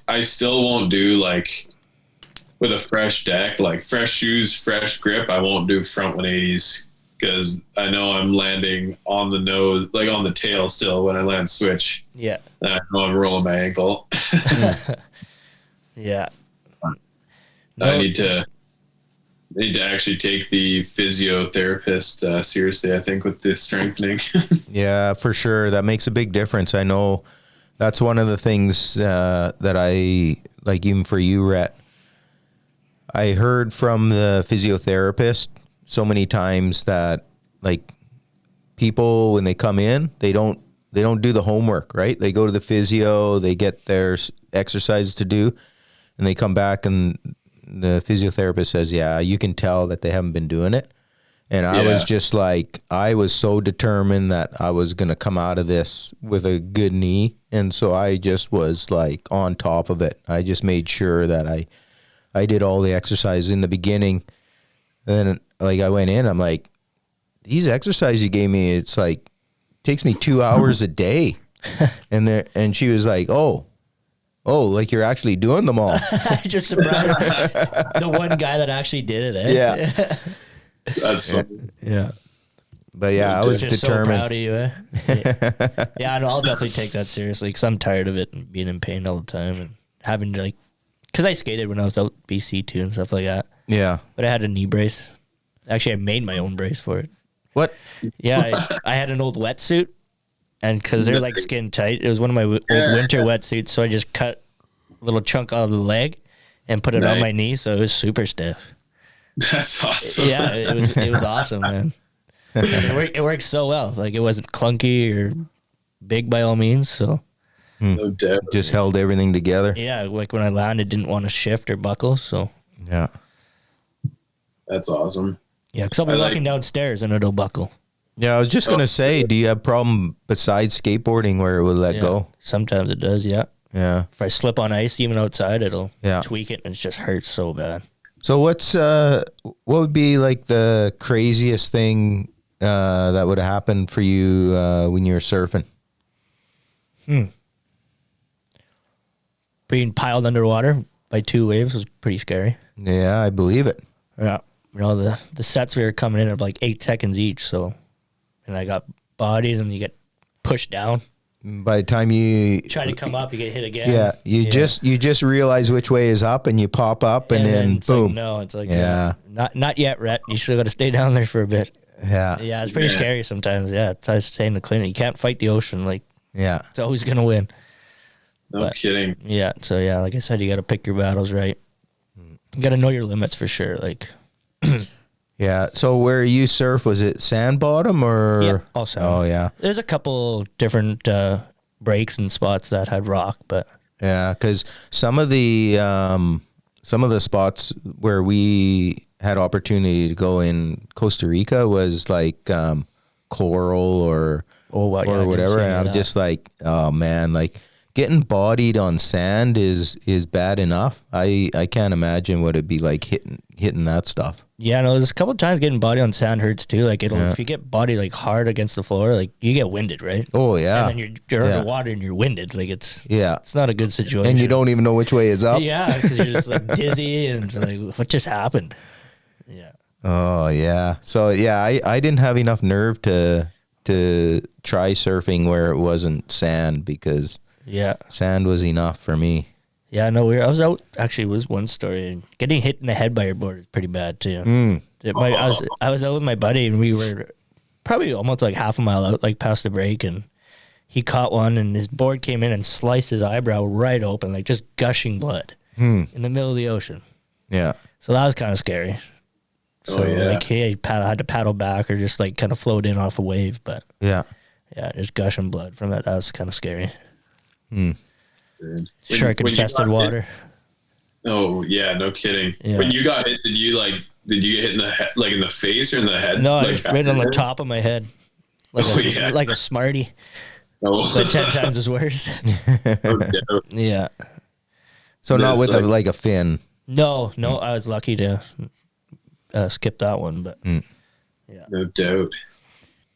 I still won't do like with a fresh deck, like fresh shoes, fresh grip. I won't do front 180s because I know I'm landing on the nose, like on the tail still when I land switch. Yeah. And I know I'm rolling my ankle. Yeah. I need to actually take the physiotherapist seriously, I think, with the strengthening. Yeah, for sure. That makes a big difference. I know that's one of the things that I like, even for you, Rhett. I heard from the physiotherapist so many times that like people, when they come in, they don't do the homework, right? They go to the physio, they get their exercise to do, and they come back and the physiotherapist says, yeah, you can tell that they haven't been doing it. And I was just like, I was so determined that I was going to come out of this with a good knee. And so I just was like on top of it. I just made sure that I did all the exercise in the beginning. And then like I went in, I'm like, these exercises you gave me, it's like, takes me 2 hours a day. And she was like, oh, like you're actually doing them all. Just surprised the one guy that actually did it. Eh? Yeah. That's funny. Yeah. But yeah, I was just determined. So proud of you, eh? Yeah, no, I'll definitely take that seriously because I'm tired of it and being in pain all the time and having to like, because I skated when I was out BC too and stuff like that. Yeah. But I had a knee brace. Actually, I made my own brace for it. What? Yeah, I had an old wetsuit, and because they're like skin tight, it was one of my old winter wetsuits. So I just cut a little chunk out of the leg and put it on my knee, so it was super stiff. That's awesome. Yeah, it was awesome, man. It worked so well. Like it wasn't clunky or big by all means. So No doubt. Just held everything together. yeah, like when I landed, didn't want to shift or buckle. So Yeah. That's awesome. yeah, because I'll be walking downstairs and it'll buckle. Yeah, I was just gonna say, do you have a problem besides skateboarding where it would let go? Sometimes it does. Yeah. Yeah. If I slip on ice, even outside, it'll Yeah. tweak it and it just hurts so bad. So what would be like the craziest thing that would happen for you when you were surfing? Being piled underwater by 2 waves was pretty scary. Yeah, I believe it. Yeah. You know, the sets we were coming in are like 8 seconds each. So, and I got bodied and you get pushed down. By the time you Try to come up, you get hit again. yeah, you just realize which way is up and you pop up and then it's boom. Like, no, it's like, Yeah. not yet, Rhett. You still got to stay down there for a bit. Yeah. Yeah, it's pretty scary sometimes. Yeah, it's I was saying to Clint, you can't fight the ocean. Like, Yeah. it's always going to win. No kidding. Yeah, so yeah, like I said, you got to pick your battles right. You got to know your limits for sure. Like, Yeah. So where you surf, was it sand bottom or? yeah, all sand. Oh yeah. There's a couple different breaks and spots that had rock, but Yeah, because some of the spots where we had opportunity to go in Costa Rica was like coral or whatever, and I'm just like, oh man, like getting bodied on sand is bad enough. I can't imagine what it'd be like hitting that stuff. yeah, no, there's a couple times getting body on sand hurts too. Like if you get body like hard against the floor, like you get winded, right? Oh yeah, And then you're underwater and you're winded. Like it's not a good situation. and you don't even know which way is up. Yeah, because you're just like dizzy and it's like, what just happened? Yeah. Oh yeah. So yeah, I didn't have enough nerve to try surfing where it wasn't sand because sand was enough for me. Yeah, no, I was out. Actually, it was one story. Getting hit in the head by your board is pretty bad too. I was out with my buddy, and we were probably almost like half a mile out, like past the break, and he caught one, and his board came in and sliced his eyebrow right open, like just gushing blood in the middle of the ocean. Yeah. So that was kind of scary. So like he had to paddle back or just like kind of float in off a wave, but yeah, just gushing blood from that. That was kind of scary. When Shark-infested water. Oh yeah, no kidding. Yeah. When you got hit, did you get hit in the head, like in the face or in the head? No, like, it was right on the top of my head. Like a Smartie. Oh. But 10 times as worse. Yeah. So not with like a fin. No, I was lucky to skip that one, but yeah. No doubt.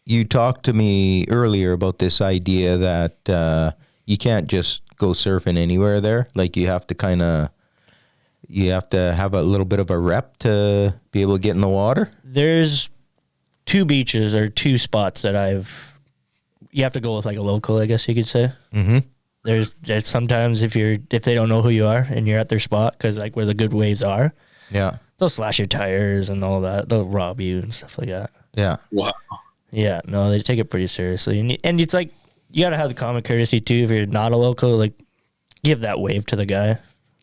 You talked to me earlier about this idea that you can't just go surfing anywhere there. Like you have to have a little bit of a rep to be able to get in the water. There's two beaches or two spots that you have to go with like a local, I guess you could say. Mm-hmm. There's sometimes if they don't know who you are and you're at their spot, because like where the good waves are, Yeah. they'll slash your tires and all that. They'll rob you and stuff like that. Yeah. Wow. Yeah, no, they take it pretty seriously, and it's like you gotta have the common courtesy too. If you're not a local, like give that wave to the guy,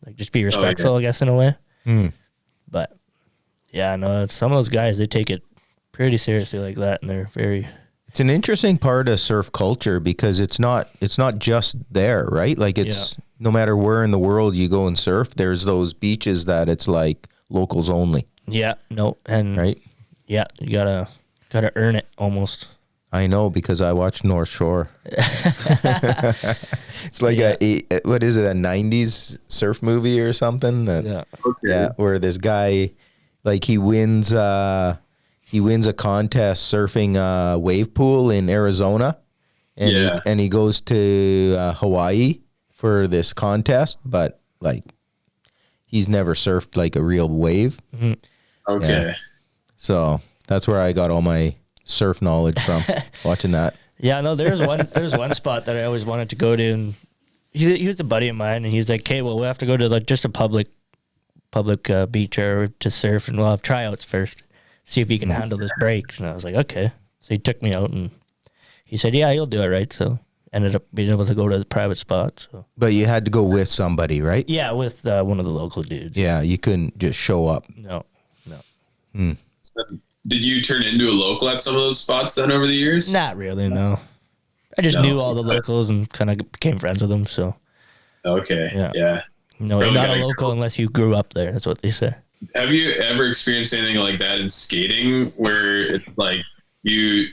like just be respectful, I guess, in a way. Mm. But yeah, no, some of those guys, they take it pretty seriously like that, and they're very. It's an interesting part of surf culture because it's not just there, right? Like it's no matter where in the world you go and surf, there's those beaches that it's like locals only. Yeah, no, and right. Yeah, you gotta earn it almost. I know because I watched North Shore. It's like what is it, a 90s surf movie or something? Where this guy, like he wins a contest surfing a wave pool in Arizona, and he goes to Hawaii for this contest, but like he's never surfed like a real wave. Mm-hmm. Okay. Yeah. So that's where I got all my surf knowledge from, watching that. Yeah, no, there's one spot that I always wanted to go to, and he was a buddy of mine, and he's like, "Okay, well, we'll have to go to like just a public beach or to surf, and we'll have tryouts first, see if he can handle this break." And I was like, "Okay." So he took me out, and he said, "Yeah, you'll do it, right?" So ended up being able to go to the private spot. So, but you had to go with somebody, right? Yeah, with one of the local dudes. Yeah, you couldn't just show up. No. Did you turn into a local at some of those spots then over the years? Not really, no. I just knew all the locals and kind of became friends with them. So. Okay. Yeah. No, you're not a local unless you grew up there. That's what they say. Have you ever experienced anything like that in skating where it's like you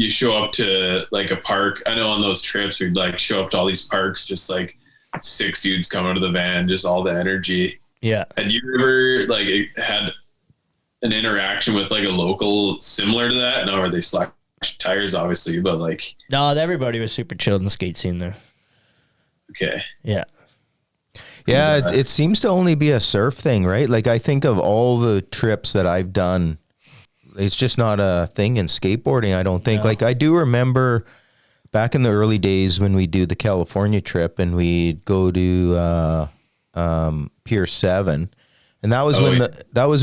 show up to like a park? I know on those trips we'd like show up to all these parks, just like 6 dudes come out of the van, just all the energy. Yeah. Had you ever like had an interaction with like a local similar to that? No, or they slack tires obviously, but like. No, everybody was super chilled in the skate scene there. Okay. Yeah. Yeah, it seems to only be a surf thing, right? Like I think of all the trips that I've done, it's just not a thing in skateboarding, I don't think. No. Like I do remember back in the early days when we do the California trip and we'd go to Pier 7. And that was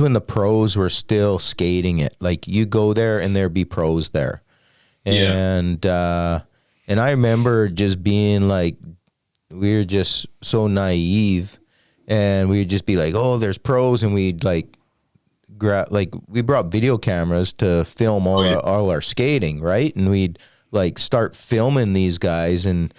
when the pros were still skating it. Like you go there and there'd be pros there. And I remember just being like, we were just so naive, and we'd just be like, "Oh, there's pros," and we'd like we brought video cameras to film all our skating, right? And we'd like start filming these guys, and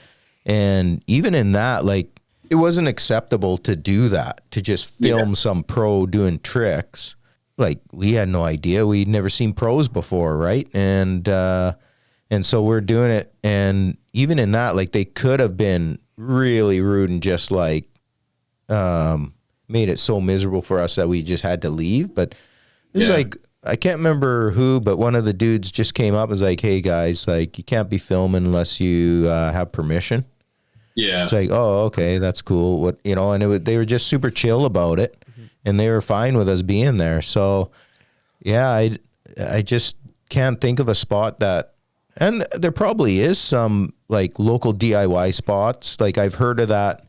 even in that, like it wasn't acceptable to do that, to just film some pro doing tricks. Like we had no idea, we'd never seen pros before, right? And so we're doing it, and even in that, like they could have been really rude and just like made it so miserable for us that we just had to leave. But it's like, I can't remember who, but one of the dudes just came up and was like, "Hey guys, like you can't be filming unless you have permission." Yeah. It's like, "Oh, okay, that's cool." What, you know, and they were just super chill about it, and they were fine with us being there. So yeah, I just can't think of a spot that. And there probably is some like local DIY spots. Like I've heard of that.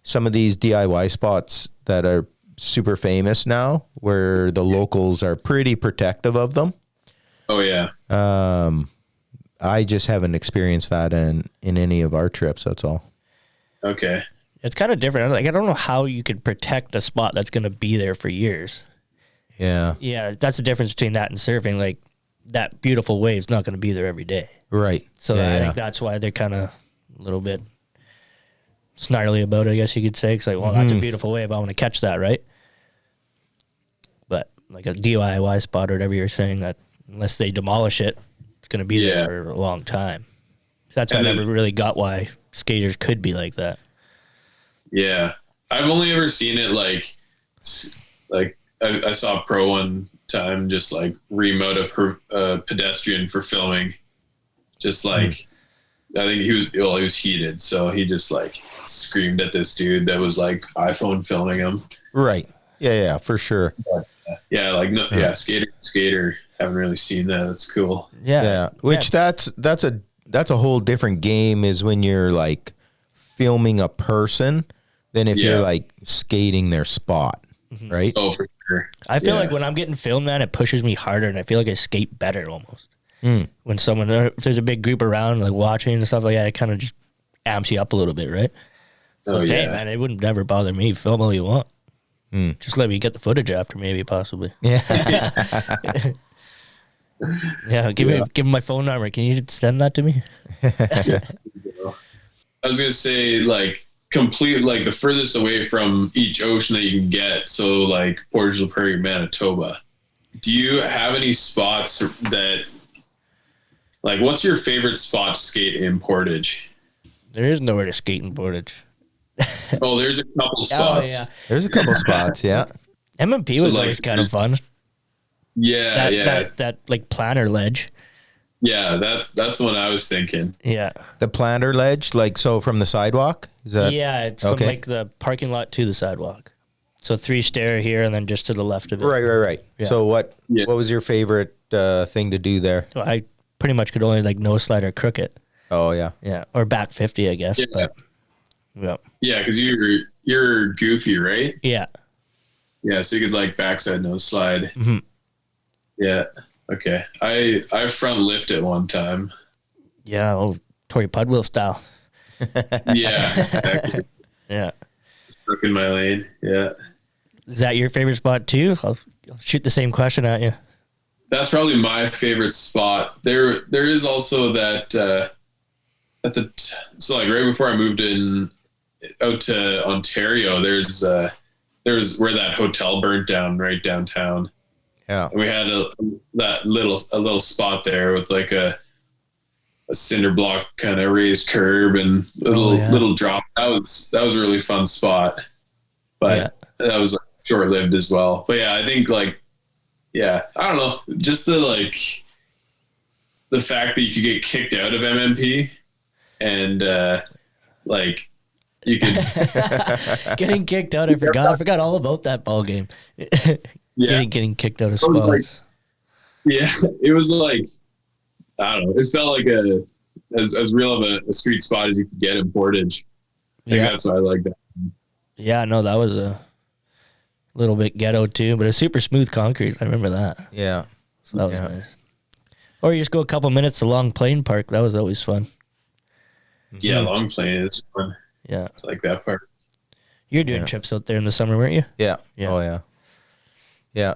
Some of these DIY spots that are super famous now, where the locals are pretty protective of them. Oh yeah. I just haven't experienced that in any of our trips. That's all. Okay. It's kind of different. Like I don't know how you could protect a spot that's going to be there for years. Yeah. Yeah, that's the difference between that and surfing. Like. That beautiful wave's not going to be there every day. Right. So I think that's why they're kind of a little bit snarly about it, I guess you could say. It's like, well, that's a beautiful wave. I want to catch that, right? But like a DIY spot or whatever you're saying, that unless they demolish it, it's going to be there for a long time. So that's why I never really got why skaters could be like that. Yeah. I've only ever seen it like I saw a pro one time just like remote a pedestrian for filming, just like I think he was heated, so he just like screamed at this dude that was like iPhone filming him. Right. Yeah, for sure. But, skater haven't really seen that. That's cool. Yeah. Which that's a whole different game is when you're like filming a person than if you're like skating their spot, right? Oh, for sure. I feel like when I'm getting filmed, man, it pushes me harder, and I feel like I skate better almost. When if there's a big group around, like watching and stuff like that, it kind of just amps you up a little bit, right? So, hey, man, it wouldn't never bother me. Film all you want. Just let me get the footage after, maybe, possibly. Yeah. Yeah, give me my phone number. Can you send that to me? I was gonna say, like, complete, like, the furthest away from each ocean that you can get. So, like, Portage la Prairie, Manitoba. Do you have any spots that, like, what's your favorite spot to skate in Portage? There is nowhere to skate in Portage. Oh, there's a couple spots. Oh, yeah. There's a couple spots, yeah. MMP was always kind of fun. Yeah, That like planter ledge. Yeah, that's the one I was thinking. Yeah. The planter ledge, like so from the sidewalk? Is that it's from like the parking lot to the sidewalk. So 3 stair here and then just to the left of it. Right. Yeah. So what was your favorite thing to do there? Well, I pretty much could only like no slide or crook it. Oh yeah. Yeah. Or back 50, I guess. Yeah. But Yeah, because you're goofy, right? Yeah. Yeah, so you could like backside no slide. Mm-hmm. Yeah. Okay. I front lipped it one time. Yeah. Oh, Tory Pudwill style. Yeah. Exactly. Yeah. Stuck in my lane. Yeah. Is that your favorite spot too? I'll shoot the same question at you. That's probably my favorite spot. There is also that so like right before I moved out to Ontario, there's where that hotel burnt down right downtown. Yeah. And we had a little spot there with like a cinder block kind of raised curb and little drop. That was a really fun spot, but that was like short lived as well. But yeah, I think like, I don't know, just the fact that you could get kicked out of MMP and like you could getting kicked out. I forgot all about that ball game. Getting kicked out of spots. It was like, I don't know. It felt like as real of a street spot as you could get in Portage. I think that's why I like that. Yeah, no, that was a little bit ghetto too, but it's super smooth concrete. I remember that. Yeah. So that was nice. Or you just go a couple minutes to Long Plain Park. That was always fun. Yeah, Long Plain is fun. Yeah. It's like that part. You're doing trips out there in the summer, weren't you? Yeah. Oh, yeah. Yeah,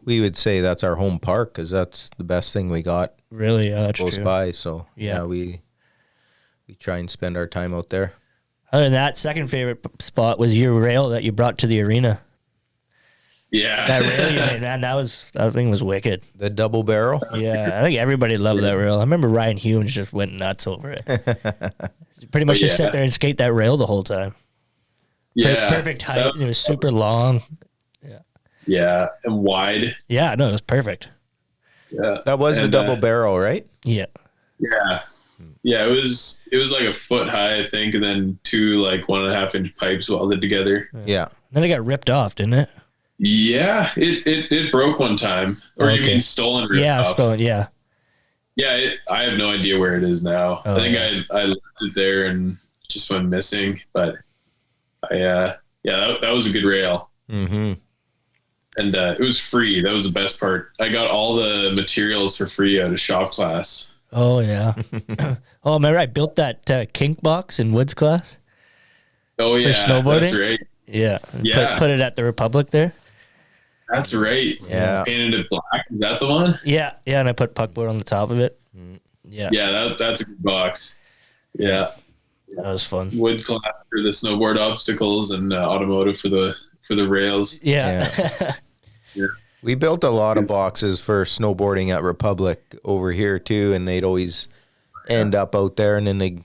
we would say that's our home park because that's the best thing we got. Really? Yeah, that's close true. by. So, we try and spend our time out there. Other than that, second favorite spot was your rail that you brought to the arena. Yeah. That rail you made, man, that thing was wicked. The double barrel? Yeah, I think everybody loved that rail. I remember Ryan Humes just went nuts over it. Pretty much just sit there and skate that rail the whole time. Yeah. Perfect height. And it was super long. Yeah, and wide. Yeah, no, it was perfect. Yeah. That was the double barrel, right? Yeah. Yeah. Yeah, it was like a foot high, I think, and then 2 like 1.5 inch pipes welded together. Yeah. Then it got ripped off, didn't it? Yeah, it broke one time. Or you mean stolen? Ripped off? Stolen. Yeah. Yeah, I have no idea where it is now. I think I left it there and just went missing. But that was a good rail. Mm-hmm. And it was free. That was the best part. I got all the materials for free out of shop class. Oh, yeah. Oh, remember I built that kink box in Woods class? Oh, yeah. For snowboarding? That's right. Yeah. Yeah. Put it at the Republic there. That's right. Yeah. Painted it black. Is that the one? Yeah. Yeah, and I put puckboard on the top of it. Yeah. Yeah, that's a good box. Yeah. That was fun. Wood class for the snowboard obstacles and automotive for the rails. Yeah. Yeah. We built a lot of boxes for snowboarding at Republic over here too, and they'd always end up out there and then they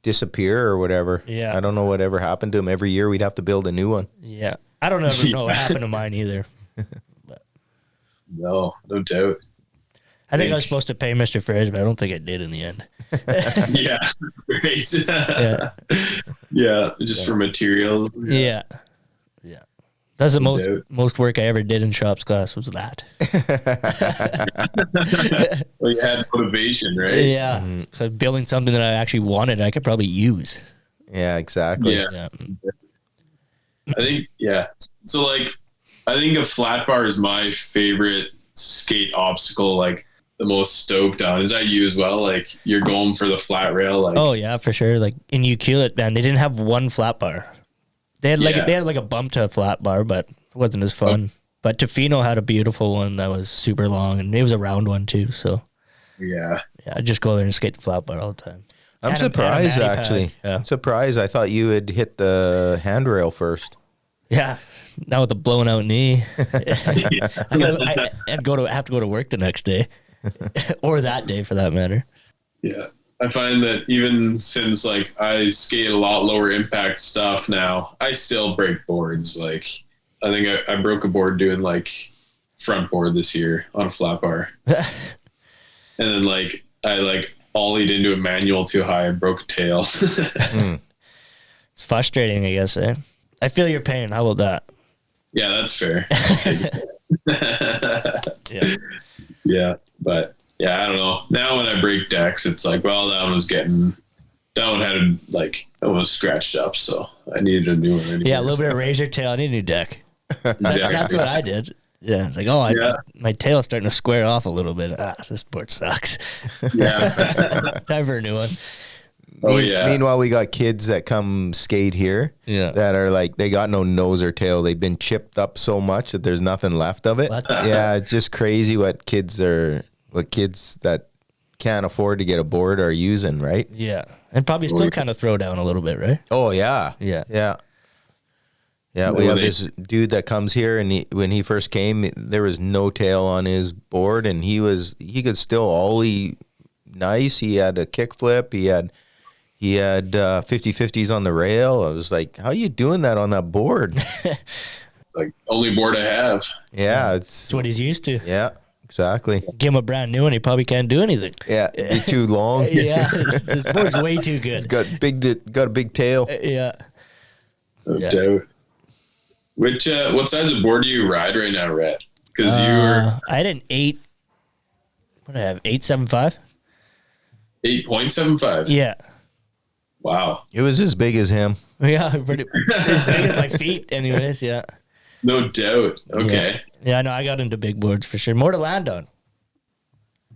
disappear or whatever. Yeah. I don't know whatever happened to them. Every year we'd have to build a new one. Yeah. I don't ever know what happened to mine either. But No doubt. I think I was supposed to pay Mr. Ferris, but I don't think I did in the end. Yeah. Great. Yeah. Yeah. Just for materials. Yeah. Yeah. That's the No most doubt. most work I ever did in shops class was that. Well, you had motivation, right? Yeah. So building something that I actually wanted, I could probably use. Yeah, exactly. Yeah. Yeah. I think, yeah. So, like, I think a flat bar is my favorite skate obstacle, like, the most stoked on. Is that you as well? Like, you're going for the flat rail? Like, Oh yeah, for sure. Like in Ucluelet, man, they didn't have one flat bar. They had Yeah. they had like a bump to a flat bar, but it wasn't as fun. But Tofino had a beautiful one that was super long, and it was a round one too. So yeah. yeah, I'd just go there and skate the flat bar all the time. I'm And a surprised, mani pad. actually. Yeah. I'm surprised. I thought you had hit the handrail first. Yeah. Now with the blown out knee, I'd have to go to work the next day, or that day for that matter. Yeah. I find that even since like I skate a lot lower impact stuff now, I still break boards. Like I think I broke a board doing like front board this year on a flat bar. And then like I like ollied into a manual too high and broke a tail. It's frustrating, I guess. I feel your pain. How about that? Yeah, that's fair. I'll take it. Yeah. Yeah. But yeah, I don't know. Now when I break decks, it's like, well, that one had like almost scratched up, so I needed a new one. Anyway. Yeah, a little bit of razor tail. I need a new deck. Exactly. That's what I did. Yeah, it's like, my tail's starting to square off a little bit. This board sucks. Yeah. Time for a new one. Oh yeah. Meanwhile, we got kids that come skate here Yeah. that are like, they got no nose or tail. They've been chipped up so much that there's nothing left of it. What? Yeah, it's just crazy what kids that can't afford to get a board are using, right? Yeah, and probably still kind of throw down a little bit, right? Oh, yeah. Yeah. Yeah. Yeah, we have this dude that comes here, and when he first came, there was no tail on his board, and he could still ollie nice. He had a kick flip. He had 50-50s on the rail. I was like, how are you doing that on that board? It's like only board I have. Yeah, It's what he's used to. yeah, exactly. Give him a brand new one, he probably can't do anything. Yeah, it'd be too long. Yeah, this board's way too It's good. got a big tail. Yeah. No Yeah. doubt. Which what size of board do you ride right now, Rhett? Because you were I had an 8. What did I have? 875. 8.75. Yeah. Wow. It was as big as him. Yeah, pretty as big as my feet, anyways. Yeah. No doubt. Okay. Yeah, no, I got into big boards for sure. More to land on.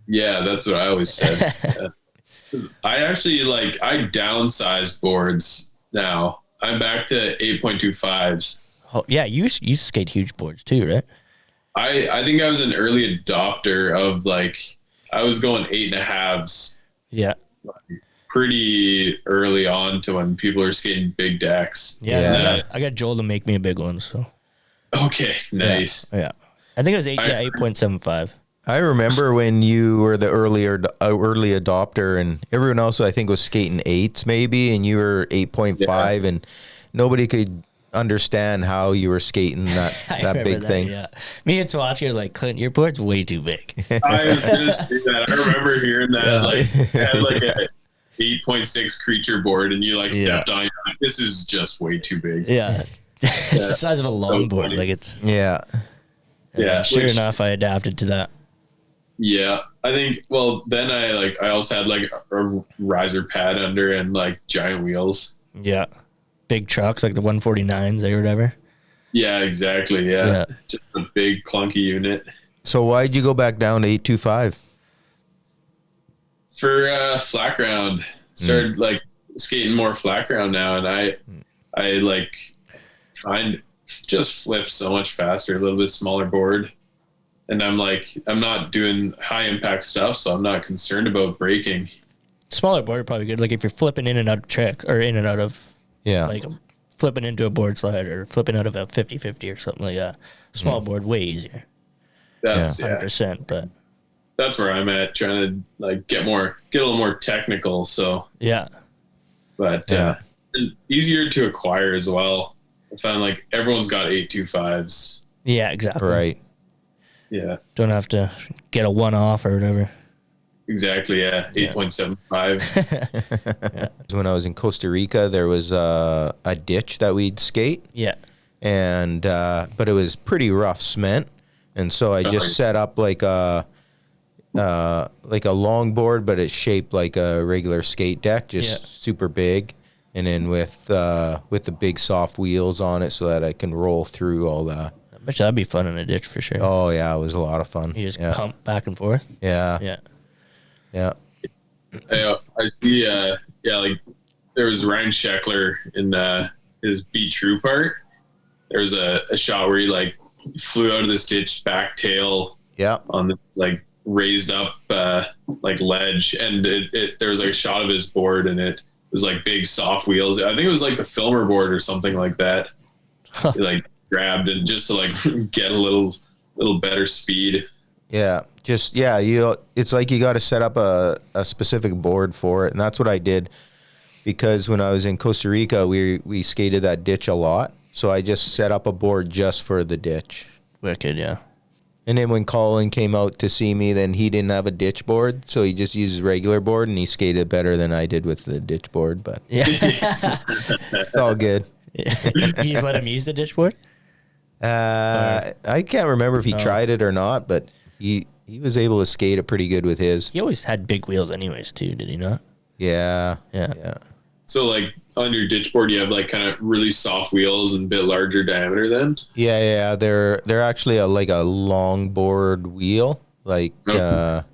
Yeah, that's what I always said. Yeah. I actually I downsized boards now. I'm back to 8.25s. Oh, yeah, you skate huge boards too, right? I think I was an early adopter of I was going 8.5s Yeah. pretty early on to when people are skating big decks. Yeah. I got Joel to make me a big one, so. Okay, nice. Yeah. I think it was 8.75. I remember when you were the early adopter, and everyone else I think was skating 8s maybe, and you were 8.5, and nobody could understand how you were skating that big thing. Yeah. Me and Swatch are like, Clint, your board's way too big. I was gonna say that. I remember hearing that. Had a 8.6 creature board, and you stepped on. You're like, this is just way too big. Yeah. It's the size of a longboard. Like it's. Yeah. Yeah. Sure enough, I adapted to that. Yeah, I think. Well, then I also had a riser pad under and giant wheels. Yeah. Big trucks like the 149s or whatever. Yeah, exactly. Yeah. Just a big clunky unit. So why'd you go back down to 825? For flat ground, started skating more flat ground now, and I find just flip so much faster, a little bit smaller board, and I'm not doing high impact stuff, so I'm not concerned about braking. Smaller board probably good. Like if you're flipping in and out of trick or in and out of flipping into a board slide or flipping out of a 50-50 or something like that. Small board way easier. That's 100%, but that's where I'm at, trying to get a little more technical. So yeah, but and easier to acquire as well. I found everyone's got 825s. yeah, exactly. Right. Yeah, Don't have to get a one off or whatever. exactly. Yeah, 8.75. When I was in Costa Rica, there was a ditch that we'd skate, Yeah, and but it was pretty rough cement, and so I just set up like a longboard, but it's shaped like a regular skate deck, just super big, and then with the big soft wheels on it, so that I can roll through all that. I bet that'd be fun in a ditch for sure. Oh yeah, it was a lot of fun. You just pump back and forth. Yeah. I see. Like there was Ryan Scheckler in his Be True part. There was a shot where he like flew out of this ditch back tail. Yeah. On this like raised up like ledge, and there was like a shot of his board, and it was like big soft wheels. I think it was like the Filmer board or something like that. He like grabbed and just to like get a little better speed. Yeah, it's like you got to set up a specific board for it, and that's what I did, because when I was in Costa Rica, we skated that ditch a lot, so I just set up a board just for the ditch. Wicked, yeah. And then when Colin came out to see me, then he didn't have a ditch board, so he just used his regular board, and he skated better than I did with the ditch board, but it's all good. You just let him use the ditch board? I can't remember if he tried it or not, but he was able to skate it pretty good with his. He always had big wheels anyways too, did he not? Yeah. So like on your ditch board, you have like kind of really soft wheels and a bit larger diameter then? Yeah. They're actually like a long board wheel. Like they're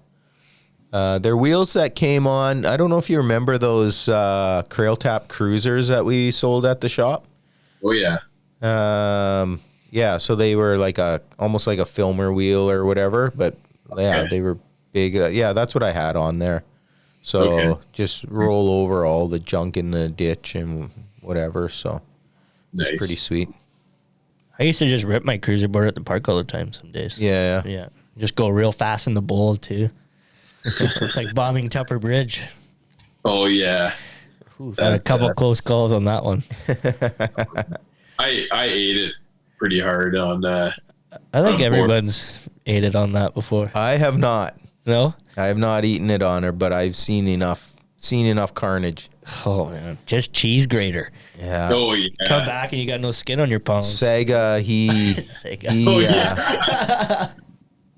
wheels that came on. I don't know if you remember those Crail Tap Cruisers that we sold at the shop. Oh yeah. Yeah, so they were like almost like a Filmer wheel or whatever, but yeah, they were big. That's what I had on there. So just roll over all the junk in the ditch and whatever. So it's pretty sweet. I used to just rip my cruiser board at the park all the time some days. Yeah. Just go real fast in the bowl too. It's like bombing Tupper Bridge. Oh yeah. Ooh, had a couple close calls on that one. I ate it pretty hard on I think everyone's ate it on that before. I have not. No? I have not eaten it on her, but I've seen enough carnage. Oh man, just cheese grater. Yeah. Oh yeah. Come back and you got no skin on your palms. Sega, he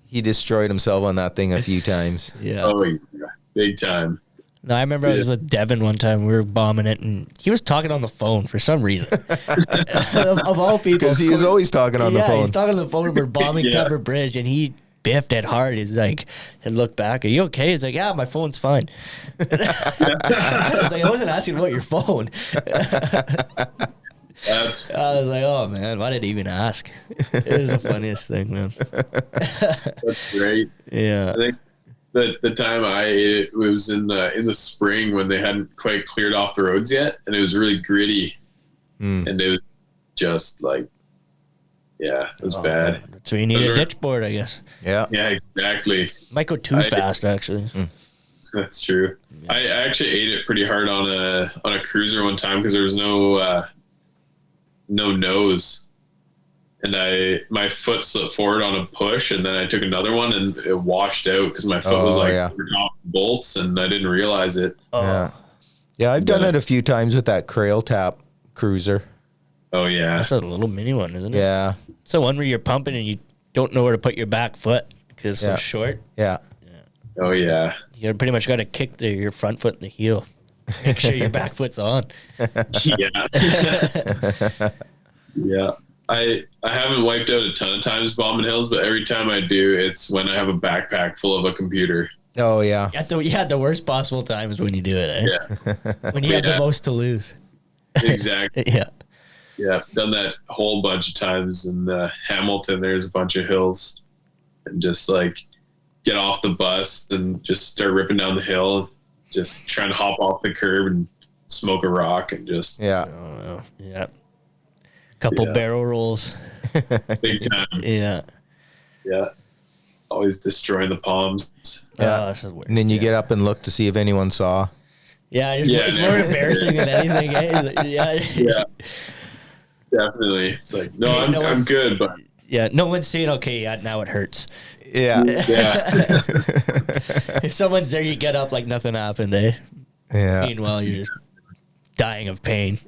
he destroyed himself on that thing a few times. Yeah. Oh yeah. Big time. No, I remember I was with Devin one time. We were bombing it, and he was talking on the phone for some reason. of all people. Because he was always talking on the phone. Yeah, he's talking on the phone. We're bombing Tupper Bridge, and he biffed it hard. He's like, and looked back, are you okay? He's like, yeah, my phone's fine. I was like, I wasn't asking about your phone. I was like, oh, man, why did he even ask? It was the funniest thing, man. That's great. Yeah. I think the time I ate it was in the spring when they hadn't quite cleared off the roads yet, and it was really gritty, and it was just like, it was bad. So you need a ditch board, I guess. Yeah. Yeah, exactly. Might go too fast, actually. That's true. Yeah. I actually ate it pretty hard on a cruiser one time because there was no nose. And my foot slipped forward on a push, and then I took another one, and it washed out because my foot was like off bolts, and I didn't realize it. Yeah, I've done it a few times with that Crail Tap Cruiser. Oh yeah, that's a little mini one, isn't it? Yeah, it's the one where you're pumping and you don't know where to put your back foot because it's so short. Yeah. Oh yeah. You pretty much got to kick your front foot in the heel. Make sure your back foot's on. Yeah. Yeah. I haven't wiped out a ton of times bombing hills, but every time I do, it's when I have a backpack full of a computer. Oh yeah. You had the worst possible times when you do it, eh? Yeah. When you have the most to lose. Exactly. Yeah. Yeah. I've done that a whole bunch of times in Hamilton. There's a bunch of hills, and just like get off the bus and just start ripping down the hill, just trying to hop off the curb and smoke a rock and just yeah. Couple barrel rolls. Big time. Yeah. Yeah. Always destroying the palms. Yeah. And then you get up and look to see if anyone saw. Yeah, it's more embarrassing than anything. Eh? Yeah. Definitely. It's like, no, I'm good, but no one's saying, okay, now it hurts. Yeah. Yeah. If someone's there, you get up like nothing happened, eh? Yeah. Meanwhile, you're just dying of pain.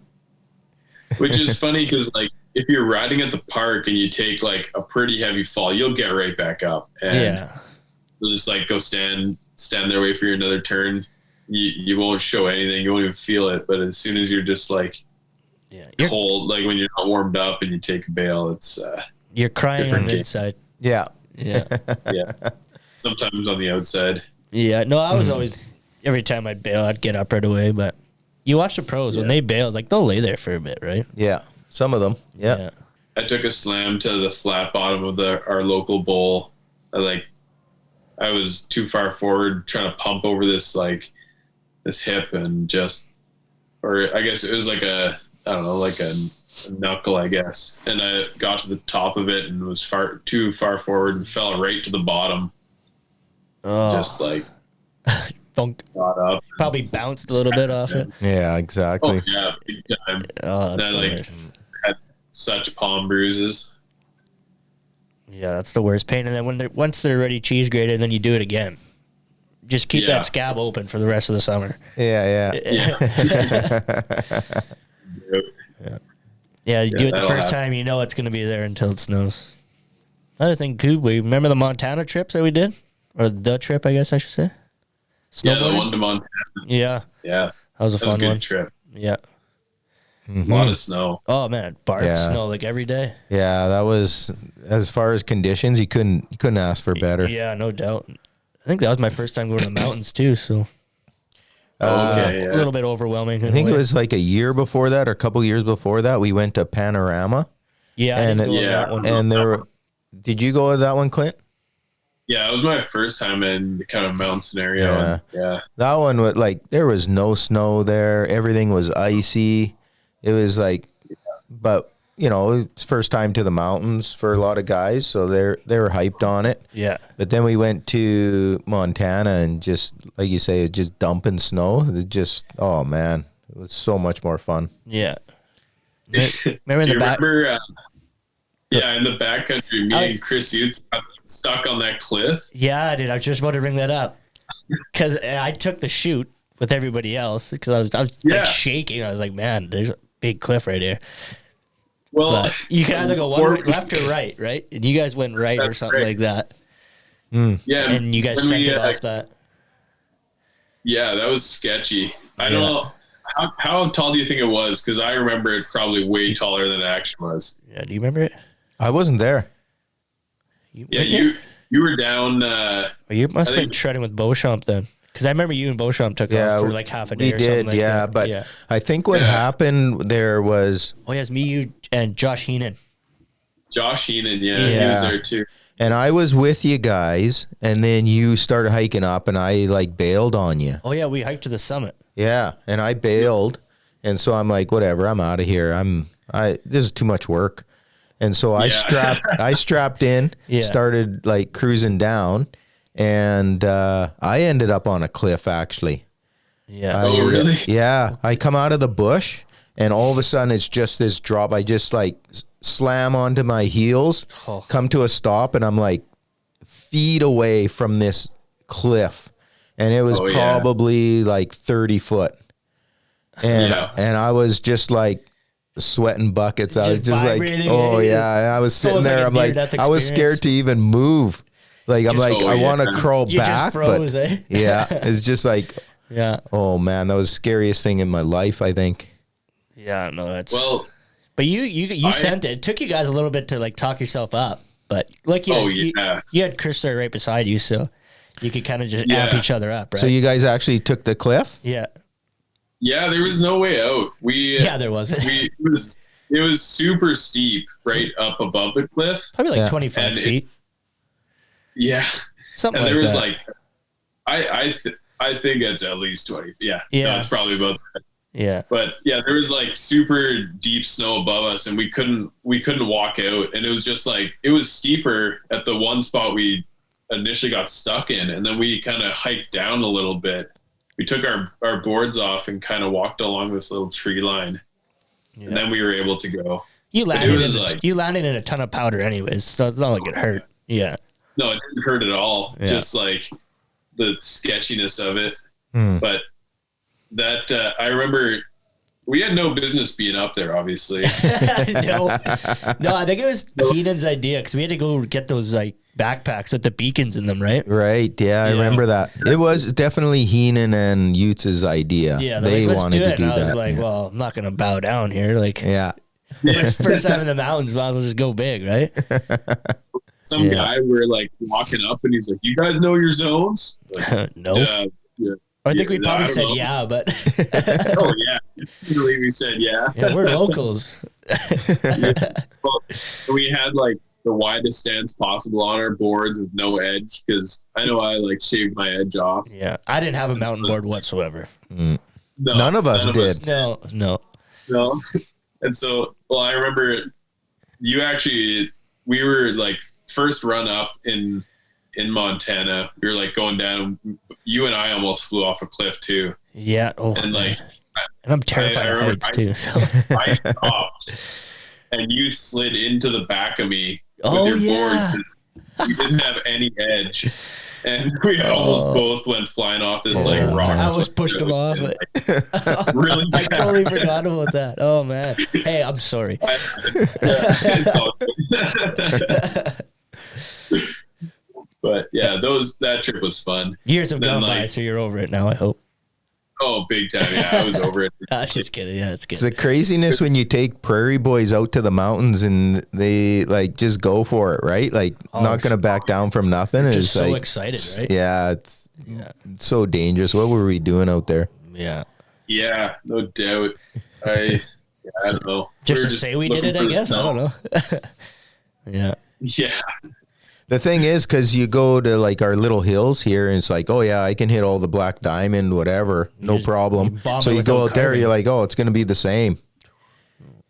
Which is funny because, like, if you're riding at the park and you take like a pretty heavy fall, you'll get right back up and you'll just like go stand there, wait for your another turn. You won't show anything. You won't even feel it. But as soon as you're just like cold, like when you're not warmed up and you take a bail, it's you're crying on the inside. Yeah. Yeah. Sometimes on the outside. Yeah. No, I was always, every time I'd bail, I'd get up right away. But you watch the pros when they bail, like they'll lay there for a bit, right? Yeah. Some of them. Yeah. I took a slam to the flat bottom of our local bowl. I was too far forward trying to pump over this hip and or I guess it was like a knuckle, I guess. And I got to the top of it and was too far forward and fell right to the bottom. Oh. Just like got up. Probably bounced a little bit off it. Yeah, exactly. Oh, yeah, big time. Oh, that's I had such palm bruises. Yeah, that's the worst pain. And then once they're already cheese grated, then you do it again. Just keep that scab open for the rest of the summer. Yeah. Yeah, you do it the first time, you know it's going to be there until it snows. Another thing, we remember the Montana trips that we did? Or the trip, I guess I should say? Yeah, the one to Montana. Yeah. Yeah. That was a fun one. Trip. Yeah. Mm-hmm. A lot of snow. Oh, man. Snow like every day. Yeah, that was, as far as conditions, you couldn't ask for better. Yeah, no doubt. I think that was my first time going to the mountains, too, so... a little bit overwhelming. I think it was like a year before that or a couple years before that, we went to Panorama. Yeah, and that one. And did you go to that one, Clint? Yeah, it was my first time in the kind of mountain scenario. Yeah. That one was like, there was no snow there. Everything was icy. It was like, but you know, it's first time to the mountains for a lot of guys. So they were hyped on it. Yeah. But then we went to Montana and just, like you say, just dumping snow. It just, oh man, it was so much more fun. Yeah. Remember in the back? In the backcountry, me and Chris Utes got stuck on that cliff. Yeah, dude, I was just about to bring that up because I took the chute with everybody else because I was like shaking. I was like, man, there's a big cliff right here. Well, but you can either go left or right? And you guys went right or something like that. Yeah, and you guys sent it off that. Yeah, that was sketchy. I don't know. How tall do you think it was? Because I remember it probably way taller than it actually was. Yeah, do you remember it? I wasn't there. You were down. You must have been shredding with Beauchamp then. Because I remember you and Beauchamp took off for like half a day or something like that. But I think what happened there was... Oh, yes, me, you, and Josh Heenan. He was there too. And I was with you guys, and then you started hiking up, and I like bailed on you. Oh, yeah, we hiked to the summit. Yeah, and I bailed, and so I'm like, whatever, I'm out of here. This is too much work. And so I strapped in, started like cruising down, and I ended up on a cliff actually. Yeah. Oh, really? Yeah. I come out of the bush, and all of a sudden it's just this drop. I just like slam onto my heels, come to a stop, and I'm like feet away from this cliff. And it was probably like 30 foot. And I was just like sweating buckets. I was just like, oh yeah. I was sitting there. I'm like, I was scared to even move. Like, I'm like, I want to crawl back. Froze, but yeah, it's just like, oh man, that was the scariest thing in my life, I think. Yeah, no, that's but you sent it. It took you guys a little bit to like talk yourself up, but like you had Chris there right beside you, so you could kind of just amp each other up, right? So you guys actually took the cliff? Yeah. Yeah, there was no way out. There wasn't. It was super steep right up above the cliff. Probably like 25 feet. Something like that. And there was like, I think it's at least 20. Yeah. No, it's probably about that. Yeah. But yeah, there was like super deep snow above us, and we couldn't walk out. And it was just like, it was steeper at the one spot we initially got stuck in, and then we kind of hiked down a little bit. We took our boards off and kind of walked along this little tree line, and then we were able to go. You landed in a ton of powder anyways, so it's not like it hurt. Yeah. No, it didn't hurt at all. Yeah. Just like the sketchiness of it. But that I remember we had no business being up there, obviously. No, I think it was Keenan's idea because we had to go get those like backpacks with the beacons in them, right? Right. Yeah, I remember that. It was definitely Heenan and Utz's idea. Yeah, they like, wanted to do and I was that. like, yeah. well, I'm not gonna bow down here. Like, Yeah. first time in the mountains, might as well just go big, right? Some guy, we're like walking up, and he's like, "You guys know your zones?" Like, No. yeah. I think we I probably don't said know. yeah, but Oh yeah, usually we said yeah. yeah, we're locals. Well, we had like the widest stance possible on our boards with no edge because I know I like shaved my edge off. Yeah, I didn't have a mountain board whatsoever. No, None of us did. No. And so, well, I remember we were like first run up in Montana. We were like going down. You and I almost flew off a cliff too. Yeah. Oh, And like, and I'm terrified of heights too. So. I stopped, and you slid into the back of me Oh, with your yeah. board. You didn't have any edge, and we almost both went flying off this like rock. I almost pushed him off. Really I bad. totally forgot about that. Oh man. Hey, I'm sorry. But yeah, that trip was fun. Years have Then, gone by, like- so you're over it now. I hope. Oh, big time! Yeah, I was over it. Just kidding. Yeah, it's It's good. the craziness when you take prairie boys out to the mountains and they like just go for it, right? Like not going to back down from nothing. Just It's so like, excited, right? Yeah, it's Yeah. so dangerous. What were we doing out there? Yeah. Yeah, no doubt. I don't know. Just We to were say we did looking it, I for guess. I snow. don't know. Yeah. Yeah, The thing is, because you go to like our little hills here, and it's like, oh yeah, I can hit all the black diamond, whatever, no just- problem. you bomb So it you go without out there, carving. you're like, oh, it's going to be the same,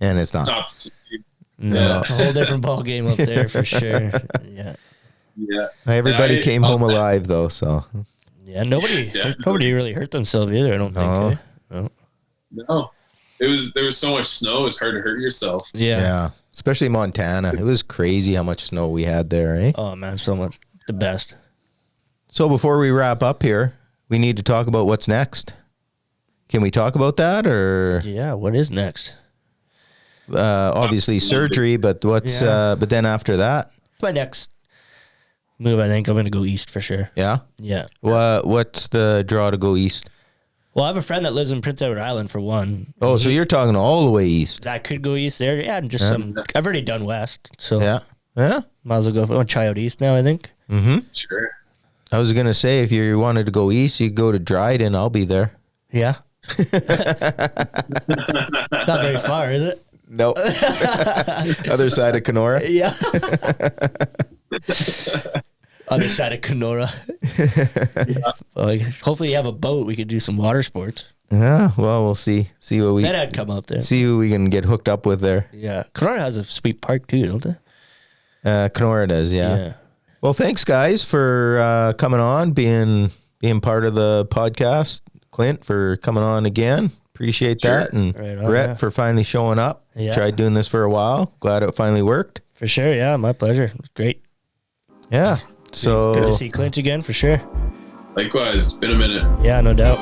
and it's not. not. No, Yeah. it's a whole different ball game up there for sure. Yeah. Yeah, Everybody I- came home alive though, so Yeah. Nobody Definitely. really hurt themselves either. I don't No. think. No. no. There was so much snow. It's hard to hurt yourself. Yeah. yeah. Especially Montana, it was crazy how much snow we had there, eh? Oh man, so much. The best. So before we wrap up here, we need to talk about what's next. Can we talk about that, or Yeah. What is next? obviously surgery? But what's Yeah. but then after that, My next move, I think I'm gonna go east for sure. yeah. Yeah. What's the draw to go east? Well, I have a friend that lives in Prince Edward Island for one. Oh, so you're talking all the way east? I could go east there. Yeah, and just some. I've already done west, so Yeah, yeah. might as well go. I'm gonna try out east now. I think. Mm-hmm. Sure. I was gonna say if you wanted to go east, you could go to Dryden. I'll be there. Yeah. It's not very far, is it? No, other side of Kenora. Yeah. Other side of Kenora. Well, hopefully you have a boat. We could do some water sports. Yeah, well, we'll see. See what we Then I'd come out there. see who we can get hooked up with there. Yeah. Kenora has a sweet park too, don't they? Kenora does, yeah. Well, thanks guys for coming on, being part of the podcast. Clint for coming on again. Appreciate that, and Right on, Rhett yeah. for finally showing up. Yeah. Tried doing this for a while. Glad it finally worked. For sure. Yeah. My pleasure. It was great. Yeah. So Good to see Clint again for sure. Likewise, it's been a minute. Yeah, no doubt.